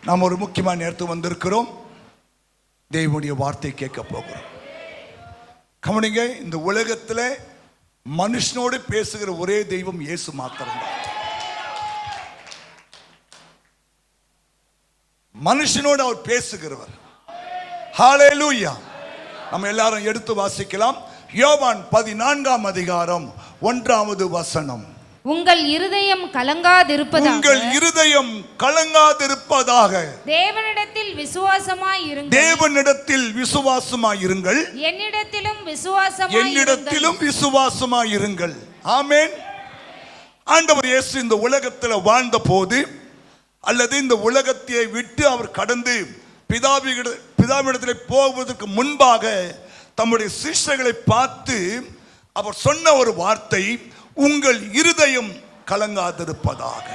நாம் ஒரு முக்கியமான நேரத்துக்கு வந்திருக்கிறோம். தேவனுடைய வார்த்தை கேட்க போகிறோம். கவனிங்க, இந்த உலகத்தில் மனுஷனோடு பேசுகிற ஒரே தெய்வம் இயேசு மாத்திரம்தான். மனுஷனோடு அவர் பேசுகிறவர். ஹல்லேலூயா. நம்ம எல்லாரும் எடுத்து வாசிக்கலாம். யோவான் 14ஆம் அதிகாரம் 1வது வசனம். உங்கள் இருதயம் கலங்காதிருப்பதாக, உங்கள் இருதயம் கலங்காதிருப்பதாக தேவனிடத்தில் விசுவாசமாயிருங்கள், தேவனிடத்தில் விசுவாசமாயிருங்கள், என்னிடத்திலும் விசுவாசமாயிருங்கள். ஆமென். ஆண்டவர் இயேசு இந்த உலகத்தில் வாழ்ந்த போது, அல்லது இந்த உலகத்தை விட்டு அவர் கடந்து பிதாவிடத்தில் போவதற்கு முன்பாக தம்முடைய சிஷ்யர்களை பார்த்து அவர் சொன்ன ஒரு வார்த்தை, உங்கள் இருதயம் கலங்காதிருப்பதாக.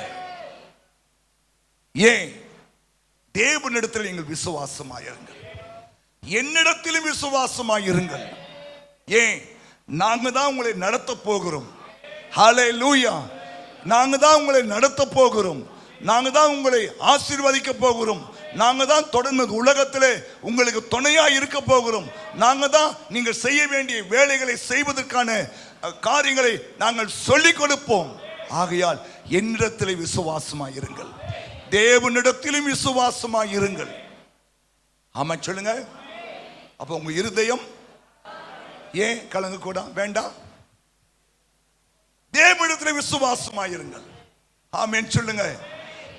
ஏன்? தேவனிடத்தில் நீங்கள் விசுவாசமாயிருங்கள், என்னிடத்திலும் விசுவாசமாயிருங்கள். ஏன்? நாங்க தான் உங்களை நடத்த போகிறோம். ஹல்லேலூயா. நாங்க தான் உங்களை நடத்த போகிறோம். நாங்க தான் உங்களை ஆசீர்வதிக்க போகிறோம். நாங்க தான் தொடர்ந்து உலகத்திலே உங்களுக்கு துணையா இருக்க போகிறோம். நாங்க தான் நீங்கள் செய்ய வேண்டிய வேலைகளை செய்வதற்கான காரியங்களை நாங்கள் சொல்லிக் கொடுப்போம். ஆகையால் என்னிடத்திலே விசுவாசமாயிருங்கள், தேவனிடத்திலும் விசுவாசமாயிருங்கள். ஆமா சொல்லுங்க. அப்ப உங்க இருதயம் ஏன் கலங்க கூட வேண்டாம்? தேவனிடத்திலே விசுவாசமாயிருங்கள். ஆமென் சொல்லுங்க.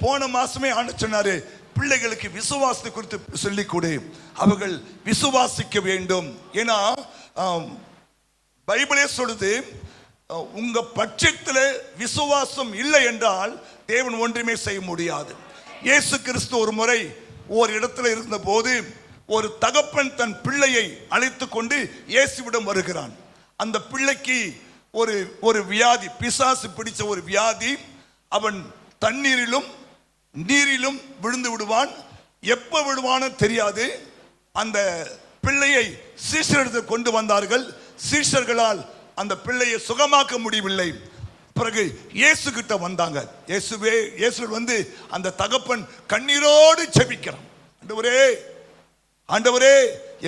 போன மாசமே ஆண்டு சொன்னாரு, பிள்ளைகளுக்கு விசுவாசத்தை குறித்து சொல்லிக் கொடு, அவர்கள் விசுவாசிக்க வேண்டும். ஏன்னா பைபிளே சொல்லுது, உங்க பட்சத்தில் விசுவாசம் இல்லை என்றால் தேவன் ஒன்றுமே செய்ய முடியாது. இயேசு கிறிஸ்து ஒரு முறை ஒரு இடத்துல இருந்த போது ஒரு தகப்பன் தன் பிள்ளையை அழைத்து கொண்டு இயேசுவிடம் வருகிறான். அந்த பிள்ளைக்கு ஒரு வியாதி, பிசாசு பிடிச்ச ஒரு வியாதி. அவன் தண்ணீரிலும் நீரிலும் விழுந்து விடுவான். எப்ப விடுவான்னு தெரியாது. அந்த பிள்ளையை சீஷரிடத்தில் கொண்டு வந்தார்கள். சீஷர்களால் அந்த பிள்ளையை சுகமாக்க முடியவில்லை. பிறகு இயேசு கிட்ட வந்தாங்க. இயேசு வந்து அந்த தகப்பன் கண்ணீரோடு ஜெபிக்கிறான், ஆண்டவரே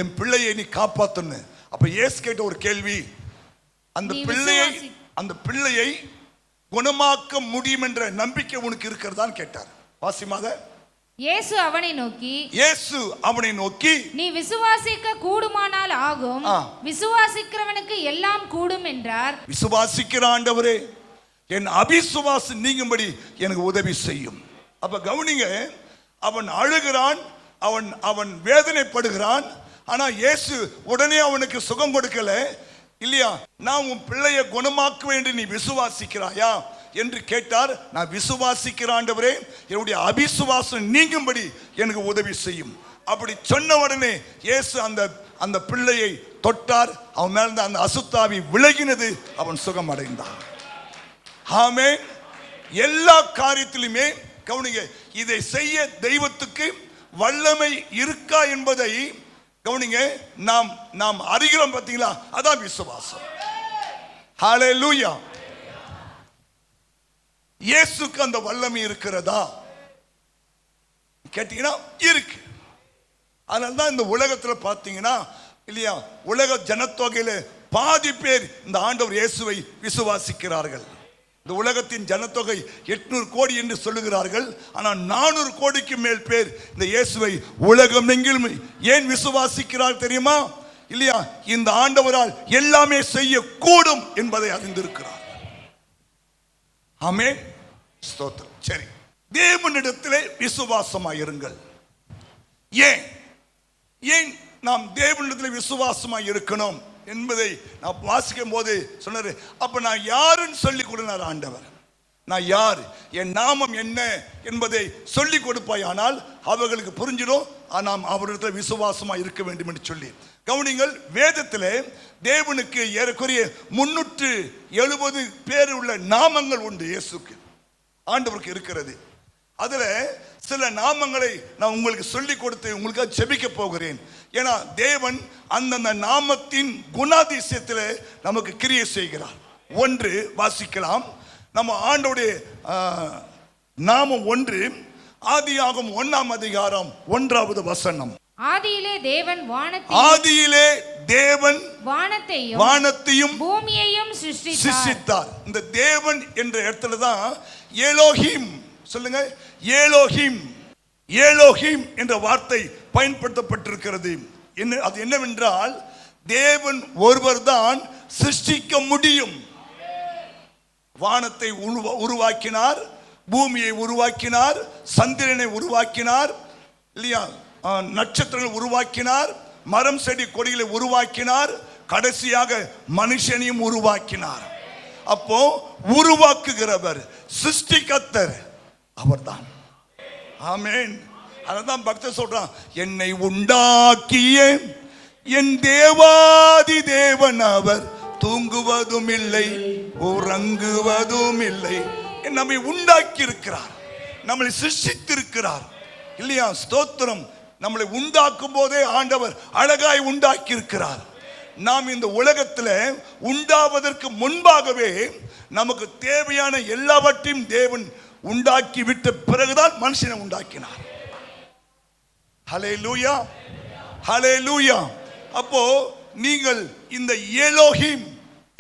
என் பிள்ளையை நீ காப்பாத்துன்னு. அப்ப இயேசு கேட்ட ஒரு கேள்வி, அந்த பிள்ளையை குணமாக்க முடியும் என்ற நம்பிக்கை உனக்கு இருக்கிறதான்னு கேட்டார். வாசிமாக. இயேசு அவனை நோக்கி நீ விசுவாசிக்க கூடுமானால் ஆகும், விசுவாசிக்கிறவனுக்கு எல்லாம் கூடும் என்றார். விசுவாசிக்கிற ஆண்டவரே, என் அவிசுவாசம் நீங்கும்படி எனக்கு உதவி செய்யும். அப்ப கவனிங்க, அவன் அழுகிறான், அவன் வேதனைப்படுகிறான். ஆனா இயேசு உடனே அவனுக்கு சுகம் கொடுக்கல. இல்லையா? நான் உன் பிள்ளையை குணமாக்குவேன் என்று நீ விசுவாசிக்கிறாயா என்று கேட்டார். நான் விசுவாசிக்கிற ஆண்டவரே, என்னுடைய அபிசுவாசம் நீங்கும்படி எனக்கு உதவி செய்யும். அப்படி சொன்ன உடனே இயேசு அந்த பிள்ளையை தொட்டார். அவன் மேல அந்த அசுத்தாவி விலகினது. அவன் சுகம் அடைந்தான். ஆமென். எல்லா காரியத்திலுமே கவனிங்க, இதை செய்ய தெய்வத்துக்கு வல்லமை இருக்கா என்பதை கவனிங்க. நாம் அறிகிறோம் பார்த்தீங்களா? அதான் விசுவாசம். ஹல்லேலூயா. இயேசுக்கு அந்த வல்லமை இருக்கிறதா கேட்டீங்கன்னா இருக்கு. அதனால்தான் இந்த உலகத்தில் பார்த்தீங்கன்னா இல்லையா, உலக ஜனத்தொகையில பாதி பேர் இந்த ஆண்டவர் இயேசுவை விசுவாசிக்கிறார்கள். இந்த உலகத்தின் ஜனத்தொகை 800 கோடி என்று சொல்லுகிறார்கள். ஆனால் 400 கோடிக்கு மேல் பேர் இந்த இயேசுவை உலகம் எங்கிலும் ஏன் விசுவாசிக்கிறார் தெரியுமா? இல்லையா, இந்த ஆண்டவரால் எல்லாமே செய்ய கூடும் என்பதை அறிந்திருக்கிறார். ஆமென். ஸ்தோத்திரம். சரி, தேவனிடத்திலே விசுவாசமாயிருங்கள். ஏன் நாம் தேவனிடத்திலே விசுவாசமாய் இருக்கணும் என்பதை நான் வாசிக்கும் போது சொன்னாரு, அப்ப நான் யாருன்னு சொல்லி கொடுனார் ஆண்டவர். நான் யார், என் நாமம் என்ன என்பதை சொல்லி கொடுப்பாயானால் அவர்களுக்கு புரிஞ்சிடும் நாம் அவரிடத்தில் விசுவாசமா இருக்க வேண்டும் என்று சொல்லி. கவனிங்கள், வேதத்திலே தேவனுக்கு ஏறக்குறைய 370 பேர் உள்ள நாமங்கள் உண்டு. இயேசுக்கு, ஆண்டவருக்கு இருக்கிறது. அதுல சில நாமங்களை நான் உங்களுக்கு சொல்லிக் கொடுத்து உங்களுக்காக ஜெபிக்க போகிறேன். ஏன்னா தேவன் அந்தந்த நாமத்தின் குணாதிசயத்தில் நமக்கு கிரியை செய்கிறார். ஒன்று வாசிக்கலாம். நம்ம ஆண்டவருடைய நாமம் ஒன்று, ஆதியாகமம் 1ஆம் அதிகாரம் 1வது வசனம். ஆதியிலே தேவன் வானத்தையும் பூமியையும் சிருஷ்டித்தார். இந்த தேவன் என்ற இடத்துல தான் ஏலோஹிம், சொல்லுங்க, ஏலோஹிம் என்ற வார்த்தை பயன்படுத்தப்பட்டிருக்கிறது. அது என்னவென்றால் தேவன் ஒருவர் தான் சிருஷ்டிக்க முடியும். வானத்தை உருவாக்கினார், பூமியை உருவாக்கினார், சந்திரனை உருவாக்கினார், இல்லையா, நட்சத்திரங்களை உருவாக்கினார், மரம் செடி கொடிகளை உருவாக்கினார், கடைசியாக மனுஷனையும் உருவாக்கினார். அப்போ உருவாக்குகிறவர், சிருஷ்டிகர்த்தர் அவர்தான். ஆமென். அதான் பக்தர் சொல்றான், என்னை உண்டாக்கிய என் தேவாதி தேவன் அவர், தூங்குவதும் இல்லை உறங்குவதும் இல்லை. நம்மை உண்டாக்கி இருக்கிறார், நம்மளை சிருஷ்டித்திருக்கிறார், இல்லையா? ஸ்தோத்திரம். நம்மளை உண்டாக்கும் போதே ஆண்டவர் அழகாய் உண்டாக்கி இருக்கிறார். நாம் இந்த உலகத்தில் உண்டாவதற்கு முன்பாகவே நமக்கு தேவையான எல்லாவற்றையும் தேவன் உண்டாக்கி விட்ட பிறகுதான் மனுஷனை உண்டாக்கினார். ஹல்லேலூயா, ஹல்லேலூயா. அப்போ நீங்கள் இந்த ஏலோஹிம்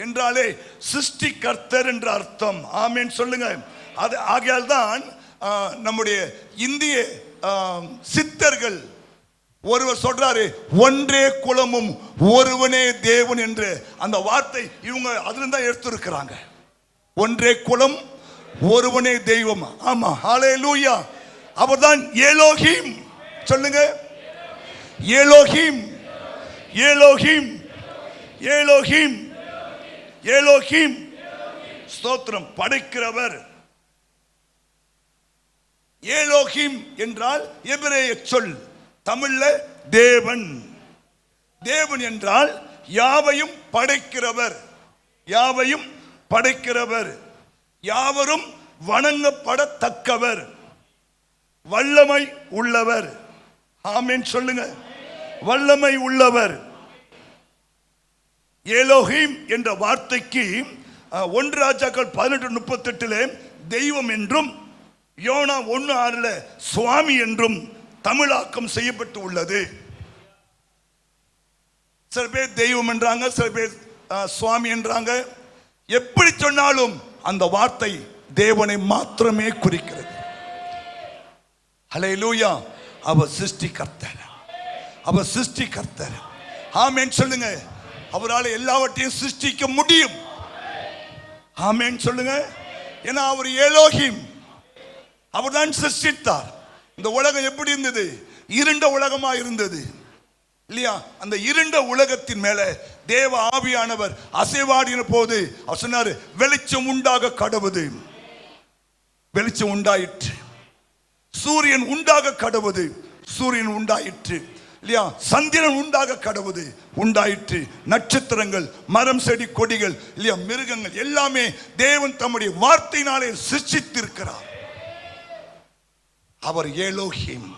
என்றாலே சிருஷ்டிகர்த்தர் என்ற அர்த்தம். ஆமென் சொல்லுங்க. அது ஆகையால் தான் நம்முடைய இந்திய சித்தர்கள் ஒருவர் சொல்றாரு, ஒன்றே குலமும் ஒருவனே தேவன் என்று. அந்த வார்த்தை இவங்க அதுல தான் எடுத்திருக்கிறாங்க. ஒன்றே குலம் ஒருவனே தெய்வம். ஆமா, ஹல்லேலூயா. அவர்தான் ஏலோஹிம். சொல்லுங்க, ஏலோஹிம், ஏலோஹிம், ஏலோஹிம், ஏலோஹிம். ஸ்தோத்திரம். படைக்கிறவர். ஏலோஹிம் என்றால் எபிரேய சொல், தமிழ்ல தேவன். தேவன் என்றால் யாவையும் படைக்கிறவர், யாவையும் படைக்கிறவர், யாவரும் வணங்கப்படத்தக்கவர், வல்லமை உள்ளவர். ஆமென் சொல்லுங்க, வல்லமை உள்ளவர். ஏலோஹிம் என்ற வார்த்தைக்கு 1 ராஜாக்கள் 18:38 தெய்வம் என்றும், யோனா 1:6 சுவாமி என்றும் தமிழாக்கம் செய்யப்பட்டு உள்ளது. சில பேர் தெய்வம் என்றாங்க, சில பேர் சுவாமி என்றாங்க. எப்படி சொன்னாலும் அந்த வார்த்தை தேவனை மாத்திரமே குறிக்கிறது. ஹல்லேலூயா. அவர் சிருஷ்டிகர்த்தர், அவர் சிருஷ்டிகர்த்தர். ஆமென் சொல்லுங்க. அவரால் எல்லாவற்றையும் சிருஷ்டிக்க முடியும். ஆமென் சொல்லுங்க. ஏன்னா அவர் ஏலோஹிம், அவர்தான் சிருஷ்டித்தார். இந்த உலகம் எப்படி இருந்தது? இருண்ட உலகமா இருந்தது, இல்லையா? அந்த இருண்ட உலகத்தின் மேல தேவ ஆவியானவர் அசைவாடின போது அவர் சொன்னாரு, வெளிச்சம் உண்டாக கடவுது. வெளிச்சம் உண்டாயிற்று. சூரியன் உண்டாக கடவுது. சூரியன் உண்டாயிற்று, இல்லையா? சந்திரன் உண்டாக கடவுது, உண்டாயிற்று. நட்சத்திரங்கள், மரம் செடி கொடிகள், இல்லையா, மிருகங்கள் எல்லாமே தேவன் தம்முடைய வார்த்தையினாலே சிருஷ்டித்திருக்கிறார். அவர் ஏலோஹிம்.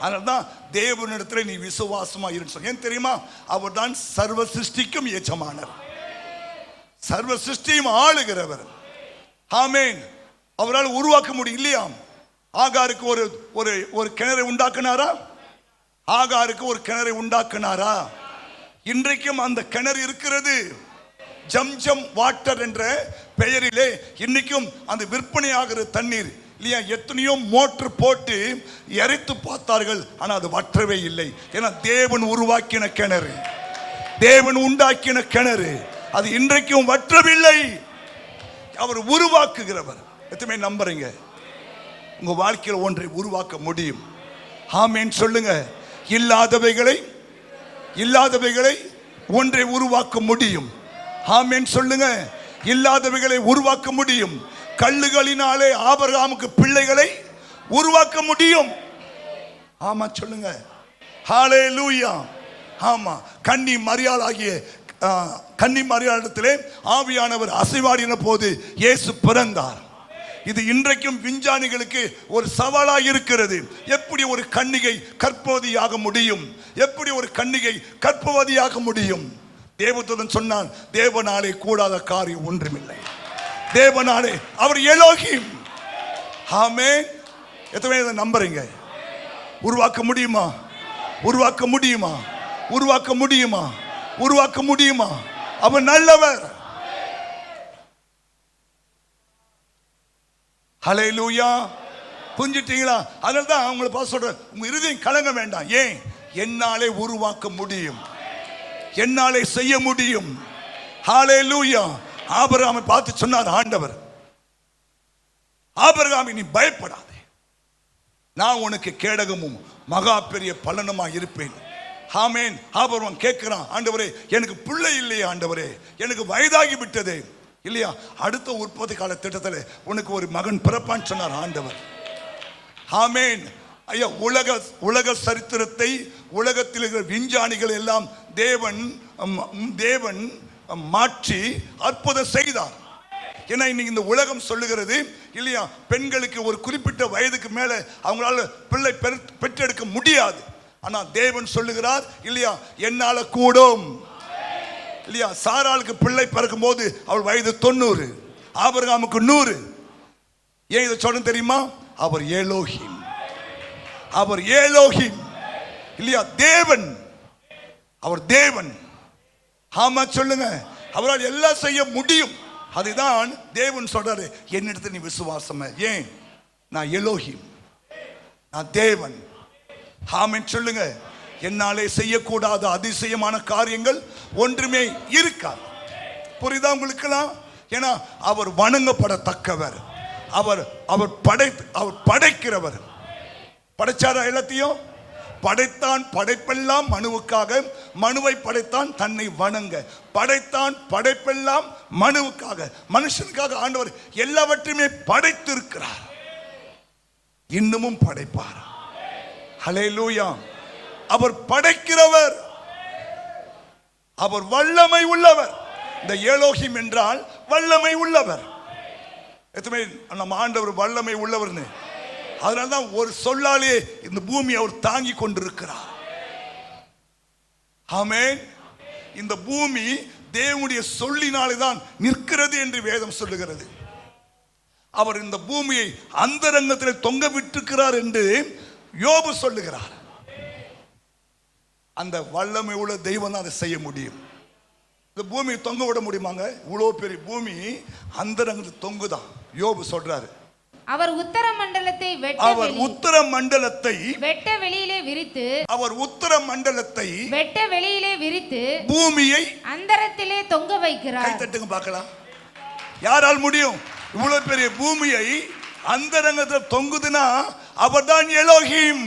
அதனால்தான் தேவனிடத்தில் நீ விசுவாசமா இரு. ஏன் தெரியுமா? அவர் தான் சர்வ சிருஷ்டிக்கும் எஜமானர், சர்வ சிருஷ்டியும் ஆளுகிறவர். ஆமென். அவரால் உருவாக்க முடியும், இல்லையா? ஆகாருக்கு ஒரு கிணறை உண்டாக்குனாரா? ஆகாருக்கு ஒரு கிணறை உண்டாக்குனாரா? இன்றைக்கும் அந்த கிணறு இருக்கிறது. ஜம்ஜம் வாட்டர் என்ற பெயரிலே இன்னைக்கும் அந்த விற்பனையாகிற தண்ணீர், இல்லையா? எத்தனையோ மோட்டர் போட்டு எரித்து பார்த்தார்கள், ஆனால் அது வற்றவே இல்லை. ஏன்னா தேவன் உருவாக்கின கிணறு, தேவன் உண்டாக்கின கிணறு, அது இன்றைக்கும் வற்றவில்லை. அவர் உருவாக்குகிறவர். எத்தனை நம்புறீங்க உங்க வாழ்க்கையில் ஒன்றை உருவாக்க முடியும்? ஆமென் சொல்லுங்க. இல்லாதவைகளை ஒன்றை உருவாக்க முடியும். ஆமென் சொல்லுங்க. இல்லாதவைகளை உருவாக்க முடியும். கல்லுகளினாலே ஆபிரகாமுக்கு பிள்ளைகளை உருவாக்க முடியும். ஆமா சொல்லுங்க. ஹல்லேலூயா. ஆமா. கன்னி மரியாளிடத்திலே ஆவியானவர் அசைவாடின போது இயேசு பிறந்தார். இது இன்றைக்கும் விஞ்ஞானிகளுக்கு ஒரு சவாலாக இருக்கிறது. எப்படி ஒரு கன்னிகை கர்ப்பவதியாக முடியும்? எப்படி ஒரு கன்னிகை கர்ப்பவதியாக முடியும்? தேவதூதன் சொன்னான், தேவனாலே கூடாத காரியம் ஒன்றுமில்லை. தேவனாலே. அவர் ஏலோஹிம். ஆமென். எத்தனை இதை நம்புறீங்க? உருவாக்க முடியுமா? உருவாக்க முடியுமா? உருவாக்க முடியுமா? உருவாக்க முடியுமா? அவர் நல்லவர். ஹல்லேலூயா. புரிஞ்சிட்டீங்களா? அதனால தான் அவங்களை பார்த்து சொல்றேன், உங்க இருதயம் கலங்க வேண்டாம். ஏன்? என்னாலே உருவாக்க முடியும், என்னாலே செய்ய முடியும். ஹல்லேலூயா. ஆபிரகாமை பார்த்து சொன்னார் ஆண்டவர், ஆபிரகாமே நீ பயப்படாதே, நான் உனக்கு கேடகமும் மகா பெரிய பலனுமா இருப்பேன். ஆமென். ஆபிரகாம் கேட்கிறான், ஆண்டவரே எனக்கு பிள்ளை இல்லையா ஆண்டவரே, எனக்கு வயதாகி விட்டதே இல்லையா, அடுத்த உற்பத்தி கால திட்டத்தில் உனக்கு ஒரு மகன் பிறப்பான்னு சொன்னார் ஆண்டவர். ஆமென். ஐயா, உலக சரித்திரத்தை, உலகத்தில் இருக்கிற விஞ்ஞானிகள் எல்லாம் தேவன் மாற்றி அற்புதம் செய்தார். ஏன்னா இன்னைக்கு இந்த உலகம் சொல்லுகிறது இல்லையா, பெண்களுக்கு ஒரு குறிப்பிட்ட வயதுக்கு மேல அவங்களால பிள்ளை பெற்றெடுக்க முடியாது. ஆனா தேவன் சொல்லுகிறார் இல்லையா, என்னால கூடும் இல்லையா. சாராளுக்கு பிள்ளை பிறக்கும் போது அவள் வயது 90, ஆபிரகாமுக்கு 100. ஏன் இதை சொல்ல தெரியுமா? அவர் ஏலோஹிம், அவர் ஏலோஹிம் இல்லையா, தேவன், அவர் தேவன். ஆமா சொல்லுங்க, அவரால் எல்லாம் செய்ய முடியும். அதுதான் தேவன் சொல்றாரு, என்னிடத்தில் நீ விசுவாசம். ஏன்? நான் எலோஹிம், நான் தேவன். ஆமென் சொல்லுங்க. என்னாலே செய்யக்கூடாத அதிசயமான காரியங்கள் ஒன்றுமே இருக்காது. புரியுதா உங்களுக்கெல்லாம்? ஏன்னா அவர் வணங்கப்படத்தக்கவர், அவர் படைக்கிறவர். படைச்சாரா? எல்லாத்தையும் படைத்தான். படைப்பெல்லாம் மனுவுக்காக, மனுவை படைத்தான் தன்னை வணங்க. படைத்தான் படைப்பெல்லாம் மனுவுக்காக, மனுஷனுக்காக. ஆண்டவர் எல்லாவற்றையுமே படைத்திருக்கிறார், இன்னமும் படைப்பார். ஹல்லேலூயா. அவர் படைக்கிறவர், அவர் வல்லமை உள்ளவர். இந்த ஏலோஹிம் என்றால் வல்லமை உள்ளவர். எத்தனை நம்ம ஆண்டவர் வல்லமை உள்ளவர்னு. அதனால்தான் ஒரு சொல்லாலே இந்த பூமி அவர் தாங்கி கொண்டிருக்கிறார். ஆமென். இந்த பூமி தேவனுடைய சொல்லினாலே தான் நிற்கிறது என்று வேதம் சொல்லுகிறது. அவர் இந்த பூமியை அந்தரங்கத்தில் தொங்க விட்டிருக்கிறார் என்று யோபு சொல்லுகிறார். அந்த வல்லமை உள்ள தெய்வம் தான் அதை செய்ய முடியும். இந்த பூமியை தொங்க விட முடியுமாங்க? இவ்வளோ பெரிய பூமி அந்தரங்கத்தில் தொங்குதான். யோபு சொல்றாரு, அவர் உத்தர மண்டலத்தை வெட்ட வெளியிலே விரித்து, அவர் உத்தர மண்டலத்தை வெட்ட வெளியிலே விரித்து பூமியை அந்தரத்திலே தொங்க வைக்கிறார். கை தட்டுங்க பார்க்கலாம். யாரால் முடியும்? இவ்வளவு பெரிய பூமியை அந்தரங்கத்தில் தொங்குதுன்னா அவர்தான் எலோஹிம்.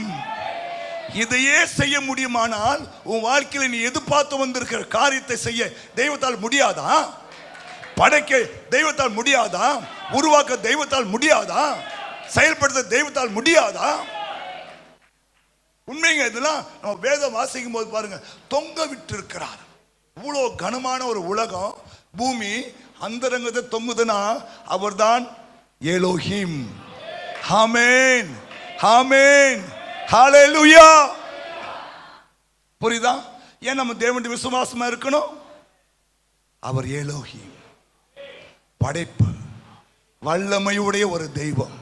இதையே செய்ய முடியுமானால் உன் வாழ்க்கையில் நீ எதிர்பார்த்து வந்திருக்கிற காரியத்தை செய்ய தெய்வத்தால் முடியாதா? படைக்க தெய்வத்தால் முடியாதா? உருவாக்க தெய்வத்தால் முடியாதா? செயல்படுத்த தெய்வத்தால் முடியாதா? உண்மைங்க. இதெல்லாம் நம்ம வேதம் வாசிக்கும் போது பாருங்க, தொங்க விட்டு இருக்கிறார். இவ்வளோ கனமான ஒரு உலகம், பூமி அந்தரங்கத்தை தொங்குதுன்னா அவர்தான் எலோஹிம். ஆமென், ஆமென், ஹல்லேலூயா. புரியுதா? ஏன் நம்ம தேவனுடைய விசுவாசமா இருக்கணும்? அவர் எலோஹிம், படைப்பு, வல்லமையுடைய ஒரு தெய்வம்,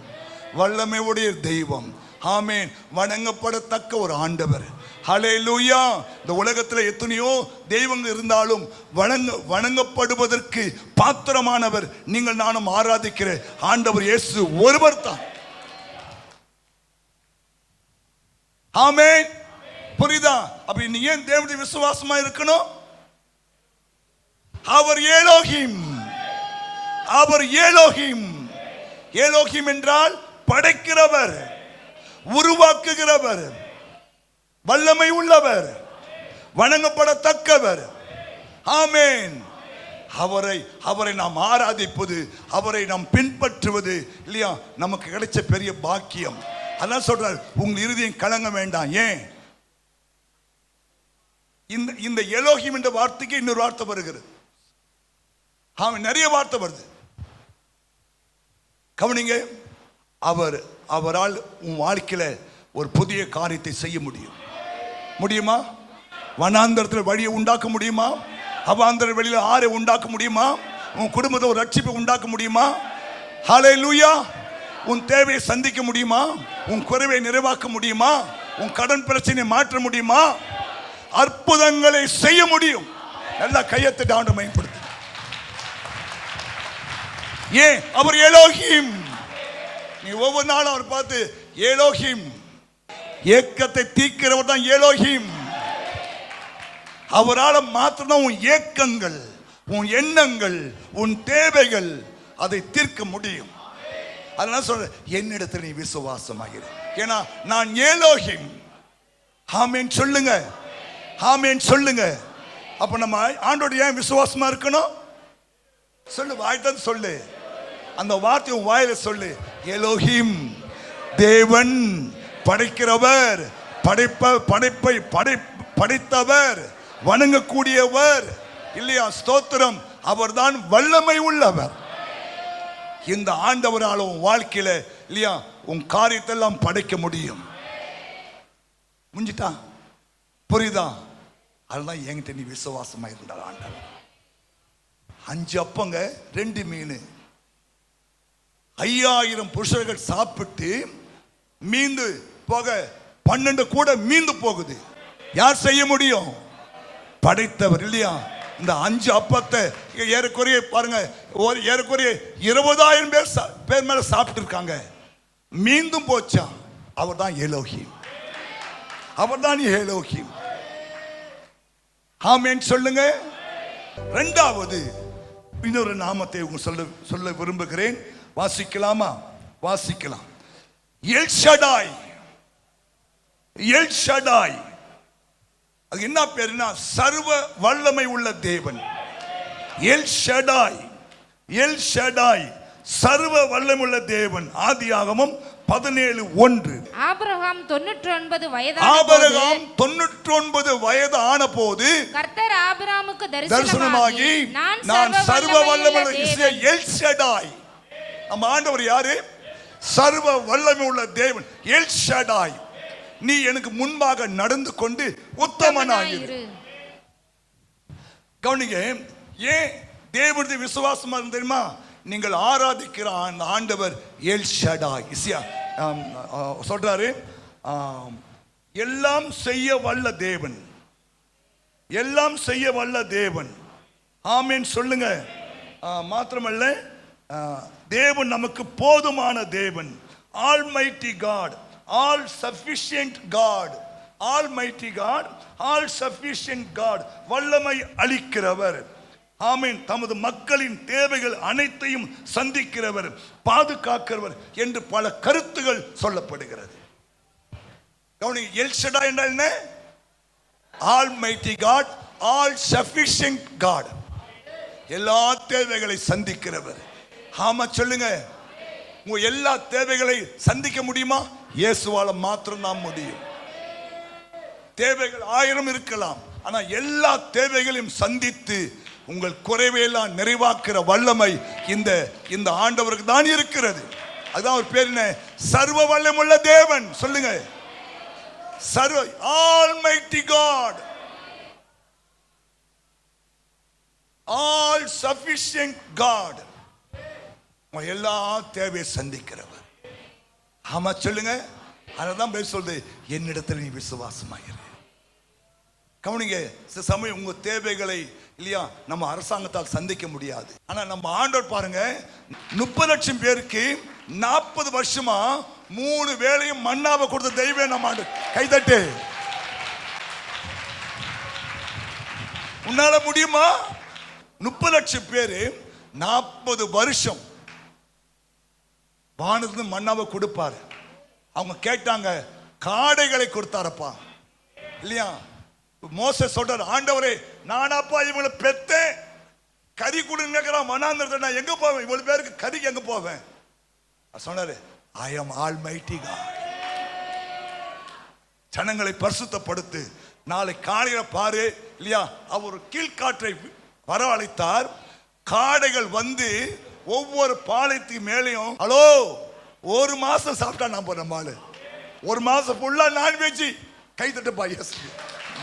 வல்லமையுடைய தெய்வம். ஆமென். வணங்கப்படத்தக்க ஒரு ஆண்டவர். ஹல்லேலூயா. இந்த உலகத்தில் எத்தனையோ தெய்வங்கள் இருந்தாலும் வணங்கப்படுவதற்கு பாத்திரமானவர் நீங்கள் நானும் ஆராதிக்கிற ஆண்டவர் இயேசு ஒருவர் தான். ஆமென். புரியுதா? அப்ப நீ ஏன் தேவனுடைய விசுவாசமா இருக்கணும்? அவர் எலோஹிம், அவர் எலோஹிம். எலோஹிம் என்றால் படைக்கிறவர், உருவாக்குகிறவர், வல்லமை உள்ளவர், வணங்கப்படத்தக்கவர். ஆமென். அவரை நாம் ஆராதிப்பது, அவரை நாம் பின்பற்றுவது இல்லையா, நமக்கு கிடைச்ச பெரிய பாக்கியம். அதான் சொல்றார், உங்கள் இருதயம் கலங்க வேண்டாம். ஏன்? இந்த எலோஹிம் என்ற வார்த்தைக்கு இன்னொரு வார்த்தை வருகிறது. நிறைய வார்த்தை வருது, கவனிங்க. அவரால் உன் வாழ்க்கையில ஒரு புதிய காரியத்தை செய்ய முடியுமா? வனாந்தரத்தில் வழியை உண்டாக்க முடியுமா? அவாந்தர வெளியில ஆறை உண்டாக்க முடியுமா? உன் குடும்பத்தை ஒரு ரட்சிப்பை உண்டாக்க முடியுமா? ஹல்லேலூயா. உன் தேவையை சந்திக்க முடியுமா? உன் குறைவை நிறைவாக்க முடியுமா? உன் கடன் பிரச்சனையை மாற்ற முடியுமா? அற்புதங்களை செய்ய முடியும். நல்லா கையத்தை ஆண்டு மேம்படுத்து. ஏன்? அவர் எலோஹிம். நீ ஒவ்வொரு நாளும் அவர் பார்த்து எலோஹிம், ஏக்கத்தை தீர்க்கிறவர் தான் எலோஹிம். அவரால் மாத்திரம் உன் ஏக்கங்கள், உன் எண்ணங்கள், உன் தேவைகள் அதை தீர்க்க முடியும். அதனால சொல்ற, என்னிடத்தில் நீ விசுவாசமாகிரு, ஏன்னா நான் எலோஹிம். ஆமென் சொல்லுங்க, ஆமென் சொல்லுங்க. அப்ப நம்ம ஆண்டோட ஏன் விசுவாசமா இருக்கணும்? சொல்லு, வாய்தான் சொல்லு, அந்த வார்த்தை வாயில சொல்லு. எலோஹிம், தேவன், படைக்கிறவர், படைப்பை படைத்தவர், வணங்கக்கூடியவர் இல்லையா? ஸ்தோத்திரம். அவர்தான் வல்லமை உள்ளவர். இந்த ஆண்டவரால் உன் வாழ்க்கையில இல்லையா உன் காரியத்தை எல்லாம் படைக்க முடியும். முடிஞ்சிட்டா? புரியுதா? அதுதான் என்கிட்ட நீ விசுவாசமா இருந்தால் ஆண்டவர். 5 அப்பங்க 2 மீன், 5000 புருஷர்கள் சாப்பிட்டு மீந்து போக 12 கூட மீந்து போகுது. யார் செய்ய முடியும்? படைத்தவர் இல்லையா? இந்த 5 அப்பத்தை ஏறக்குறைய பாருங்க, ஏறக்குறைய 20,000 பேர் மேல சாப்பிட்டு இருக்காங்க. மீண்டும் போச்சா? அவர் தான் எலோஹிம், அவர் தான் எலோஹிம். ஆமென் சொல்லுங்க. இரண்டாவது இன்னொரு நாமத்தை சொல்ல விரும்புகிறேன். வாசிக்கலாமா? வாசிக்கலாம். L Shaddai. எல் ஷடாய் அது என்ன பேருனா சர்வ வல்லமை உள்ள தேவன். எல் ஷடாய், எல் ஷடாய் சர்வ வல்லமை உள்ள தேவன். ஆதியாகமம் 17:1. ஆபிரகாம் 99 வயது ஆன போது கர்த்தர் ஆபிரகாமுக்கு தரிசனமாகி, நான் சர்வ வல்லமை உள்ள எல் ஷடாய். நம்ம ஆண்டவர் யாரு? சர்வ வல்லமை உள்ள தேவன். எல் ஷடாய், நீ எனக்கு முன்பாக நடந்து கொண்டு உத்தமனாயிரு. கவனிங்க, ஏன் தேவனுடைய விசுவாசமா தெரியுமா? நீங்கள் ஆராதிக்கிற அந்த ஆண்டவர் எல் ஷடாய். சொல்றாரு, எல்லாம் செய்ய வல்ல தேவன், எல்லாம் செய்ய வல்ல தேவன். ஆமென் சொல்லுங்க. மாத்திரமல்ல, தேவன் நமக்கு போதுமான தேவன். Almighty God, all sufficient God, almighty God, all sufficient God, வல்லமை அளிக்கிறவர். ஆமென். தமது மக்களின் தேவைகள் அனைத்தையும் சந்திக்கிறவர், பாதுகாக்கிறவர் என்று பல கருத்துகள் சொல்லப்படுகிறது. கவனிங்க, எல் ஷடாய் என்றால் என்ன? Almighty God, all sufficient God, எல்லா தேவைகளை சந்திக்கிறவர். ஆமா சொல்லுங்க. உங்க எல்லா தேவைகளை சந்திக்க முடியுமா? இயேசுவால மாத்திரம் தான் முடியும். தேவைகள் 1000 இருக்கலாம், ஆனா எல்லா தேவைகளையும் சந்தித்து உங்கள் குறைவையெல்லாம் நிறைவாக்குற வல்லமை இந்த ஆண்டவருக்கு தான் இருக்கிறது. அதுதான் அவர் பேர் என்ன? சர்வ வல்லமுள்ள தேவன். சொல்லுங்க, சர்வ almighty God, all sufficient God, எல்லா தேவையை சந்திக்கிறவர். ஆமா சொல்லுங்க. அதான் பேர் சொல்லுது, என்னிடத்தில் நீ விசுவாசமாயிரு. கவனிங்க, சில சமயம் உங்க தேவைகளை இல்லையா நம்ம அரசாங்கத்தால் சந்திக்க முடியாது. ஆனா நம்ம ஆண்டவர் பாருங்க, 30 லட்சம் பேருக்கு 40 வருஷமா 3 வேளையும் மன்னாவை கொடுத்த தெய்வம் நம்ம ஆண்டவர். கைதட்டு. உன்னால முடியுமா? 30 லட்சம் பேரு 40 வருஷம் வானத்துல மன்னாவை கொடுப்பாரு. அவங்க கேட்டாங்க, காடைகளை கொடுத்தாரப்பா இல்லையா? மோசே சொல்றாரு, ஆண்டவரே நானாப்பா இவங்களை பெத்தேன், கறி கொடுங்க, மனாந்திரத்தை நான் எங்க போவேன்? இவ்வளவு பேருக்கு கறிக்கு எங்க போவேன்? சொன்னாரு, ஐ அம் ஆல்மைட்டி காட். ஜனங்களை பரிசுத்தப்படுத்து. நாளை காலையில பாரு இல்லையா, அவர் கீழ்காற்றை வரவழைத்தார். காடைகள் வந்து ஒவ்வொரு பாளையத்துக்கு மேலையும், ஹலோ, 1 மாசம் சாப்பிட்டா நம்ம ஆளு 1 மாசம் ஃபுல்லா நான்வெஜ். கை தட்டுப்பா.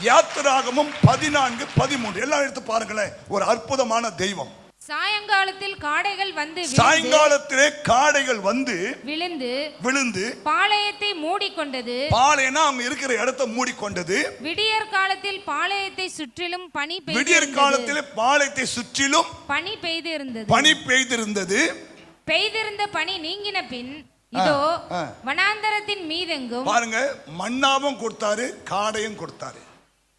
யாத்திராகமம் 14:13 எல்லாம் எடுத்து பாருங்களேன். ஒரு அற்புதமான தெய்வம். சாயங்காலத்தில் காடைகள் வந்து சாயங்காலத்திலே காடைகள் வந்து விழுந்து பாளையத்தை மூடிக்கொண்டது. பாளையம்னா அவங்க இருக்கிற இடத்தை மூடிக்கொண்டது. விடியற் காலத்தில் பாளையத்தை சுற்றிலும் பனி பெய்து விடியற் காலத்திலே பாளையத்தை சுற்றிலும் பனி பெய்திருந்தது. பெய்திருந்த பனி நீங்கின பின் இதோ வனாந்தரத்தின் மீதெங்கும் பாருங்க, மன்னாவும் கொடுத்தாரு, காடையும் கொடுத்தாரு.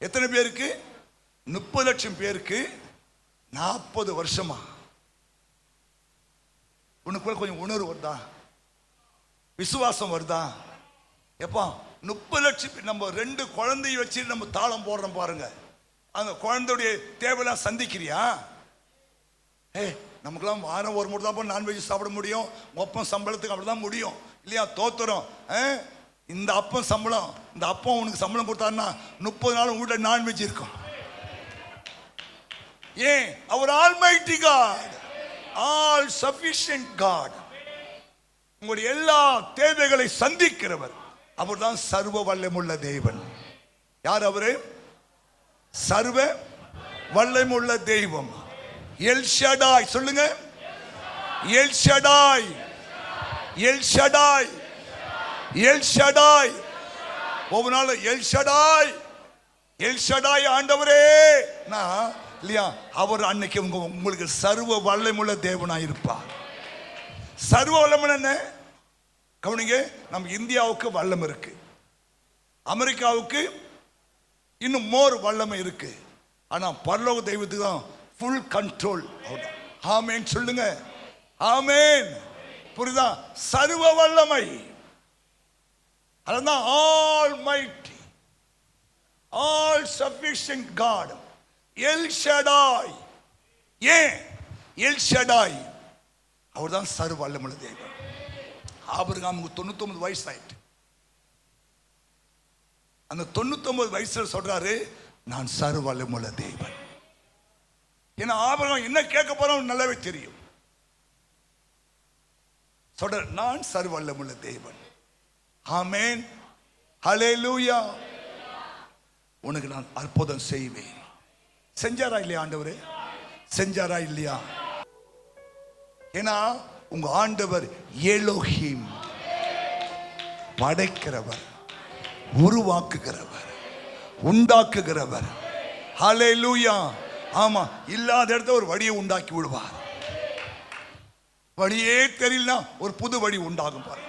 எத்தனை பேருக்கு? 30 லட்சம் பேருக்கு 40 வருஷமா. உனக்குள்ள கொஞ்சம் உணர்வு வருதா? விசுவாசம் வருதா? எப்பா 30 லட்சம் நம்ம 2 குழந்தைய வச்சு நம்ம தாளம் போடுறோம் பாருங்க. அந்த குழந்தையுடைய தேவையெல்லாம் சந்திக்கிறியா? நமக்குலாம் வாரம் ஒரு முறை தான் நான்வெஜ் சாப்பிட முடியும். ஒப்பம் சம்பளத்துக்கு அப்படிதான் முடியும் இல்லையா? தோத்துறோம். இந்த அப்பம் சம்பளம், இந்த அப்பம் உனக்கு சம்பளம் கொடுத்தாருன்னா 30 நாள் வீட்டில் நான்வெஜ் இருக்கும். ஏன்? அவர் almighty God, all sufficient god. உங்களுடைய எல்லா தேவைகளை சந்திக்கிறவர். அவர் தான் சர்வ வல்லமுள்ள தேவன். யார் அவரு? சர்வ வல்லமுள்ள தெய்வம். El Shaddai. சொல்லுங்க, El Shaddai, El Shaddai, El Shaddai. ஒவ்வொரு நாள் எல் ஷடாய், எல் ஷடாய் ஆண்டவரே நான் இல்லையா? அவர் அன்னைக்கு உங்களுக்கு சர்வ வல்லமுள்ள தேவனாய் இருப்பார். சர்வ வல்லமை என்ன? கவனிங்க, நம்ம இந்தியாவுக்கு வல்லம் இருக்கு, அமெரிக்காவுக்கு இன்னும் மோர் வல்லமை இருக்கு. ஆனா பரலோக தெய்வத்துக்கு தான் ஃபுல் கண்ட்ரோல். ஆமென் சொல்லுங்க, ஆமென். புரியுதா? சர்வ வல்லமை. அதான் almighty, all sufficient God, El Shaddai. ஏன் எல் ஷடாய்? அவர் தான் சர்வ வல்லமுள்ள தேவன். ஆபிரகாமுக்கு 99 வயசு ஆயிட்டு. அந்த 99 வயசுல சொல்றாரு, நான் சர்வ வல்லமுள்ள தேவன். ஏன்னா ஆபிரகாம் என்ன கேட்க போறோம் நல்லாவே தெரியும். சொல்ற, நான் சர்வ வல்லமுள்ள தேவன். ஆமென், ஹல்லேலூயா. உனக்கு நான் அற்புதம் செய்வேன். செஞ்சாரா இல்லையா ஆண்டவர்? செஞ்சாரா இல்லையா? ஏன்னா உங்க ஆண்டவர் எலோஹிம், படைக்கிறவர், உருவாக்குகிறவர், உண்டாக்குகிறவர். ஹல்லேலூயா. ஆமா, இல்லாத இடத்துல ஒரு வழியை உண்டாக்கி விடுவார். வழியே தெரியலனா ஒரு புது வழி உண்டாகும் பாரு.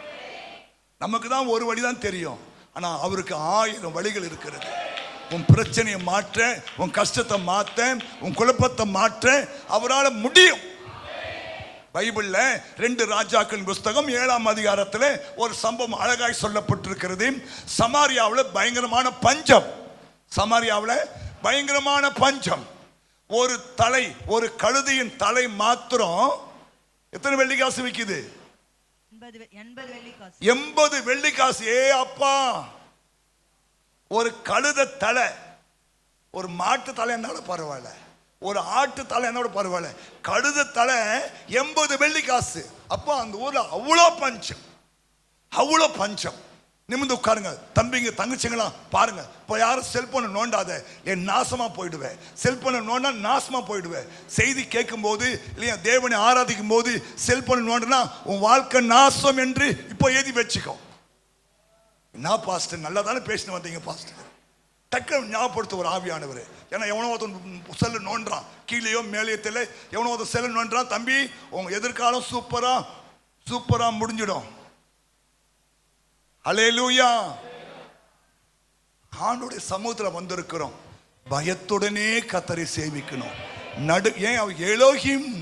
நமக்கு தான் ஒரு வழி தான் தெரியும், ஆனா அவருக்கு 1000 வழிகள் இருக்கிறது. உன் பிரச்சனையை மாற்ற, உன் கஷ்டத்தை மாற்ற, உன் குழப்பத்தை மாற்ற அவரால் முடியும். பைபிள்ல 2 ராஜாக்களின் புஸ்தகம் 7ஆம் அதிகாரத்தில் ஒரு சம்பவம் அழகாய் சொல்லப்பட்டிருக்கிறது. சமாரியாவில் பயங்கரமான பஞ்சம். சமாரியாவில் பயங்கரமான பஞ்சம். ஒரு தலை, ஒரு கழுதையின் தலை மாத்திரம் எத்தனை வெள்ளிக்காசு விற்குது? 80 வெள்ளிக்காசு. ஏ அப்பா, ஒரு கழுத தலை, ஒரு மாட்டு தலை என்னோட பரவாயில்ல, ஒரு ஆட்டு தலை என்னோட பரவாயில்ல, கழுத தலை 80 வெள்ளிக்காசு. அப்போ அந்த ஊர்ல அவ்வளோ பஞ்சம், அவ்வளோ பஞ்சம். நிமிந்து உட்காருங்க தம்பிங்க தங்கச்சிங்களா, பாருங்க. இப்போ யாரும் செல்போனை நோண்டாத, என் நாசமா போயிடுவேன். செல்போனை நோண்டா நாசமா போயிடுவேன். செய்தி கேட்கும் போது இல்லையா, தேவனை ஆராதிக்கும் போது செல்போனை நோண்டனா உன் வாழ்க்கை நாசம் என்று இப்போ எழுதி வச்சுக்கோ. என்ன பாஸ்டர், நல்லா தானே பேசிட்டு வந்தீங்க பாஸ்டர். டக்கு ஞாபகப்படுத்த ஒரு ஆவியானவர். ஏன்னா எவனோ ஒருத்தன் செல்லு நோண்டுறான், கீழேயோ மேலேயோ தெரியல, எவனோ ஒருத்தன் செல்லு நோண்டுறான். தம்பி, உங்க எதிர்காலம் சூப்பரா முடிஞ்சிடும். ஹல்லேலூயா. ஆண்டவருடைய சமூகத்தில் வந்திருக்கிறோம். பயத்துடனே கர்த்தரை சேவிக்கணும். ஏன் அவர் எலோஹிம்.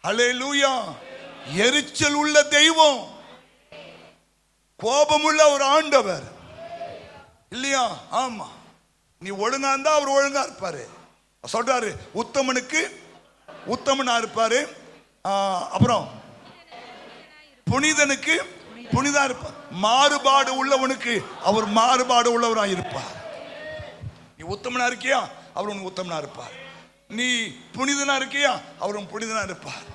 ஹல்லேலூயா. எரிச்சல் உள்ள தெய்வம், கோபமுள்ள ஒரு ஆண்டவர் இல்லையா? ஆமா, நீ ஒழுங்கா இருந்தா அவர் ஒழுங்கா இருப்பாரு. சொல்றாரு, உத்தமனுக்கு உத்தமனா இருப்பாரு. அப்புறம் புனிதனுக்கு புனிதா இருப்பார். மாறுபாடு உள்ளவனுக்கு அவர் மாறுபாடு உள்ளவராக இருப்பார். நீ உத்தமனா இருக்கியா, அவர் உனக்கு உத்தமனா இருப்பார். நீ புனிதனா இருக்கியா, அவரும் புனிதனா இருப்பார்.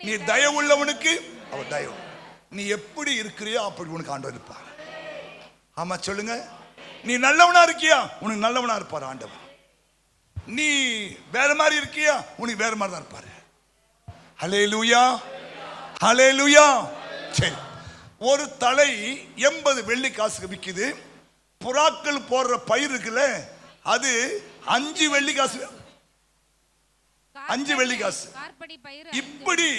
நீ தயவுள்ளவனுக்கு அவர் தயவு. நீ எப்படி இருக்கிறியோ அப்படி உனக்கு ஆண்டவர் இருப்பார். ஆமா சொல்லுங்க. நீ நல்லவனா இருக்கியா, உனக்கு நல்லவனா இருப்பார் ஆண்டவர். நீ வேற மாதிரி இருக்கியா, உனக்கு வேற மாதிரி தான் இருப்பாரு. ஹல்லேலூயா, ஹல்லேலூயா. சரி, ஒரு தலை 80 வெள்ளி காசுக்கு விற்குது. புறாக்கள் போடுற பயிர் இருக்குல்ல, அது 5 வெள்ளி காசு, 5 வெள்ளி காசு. இப்படி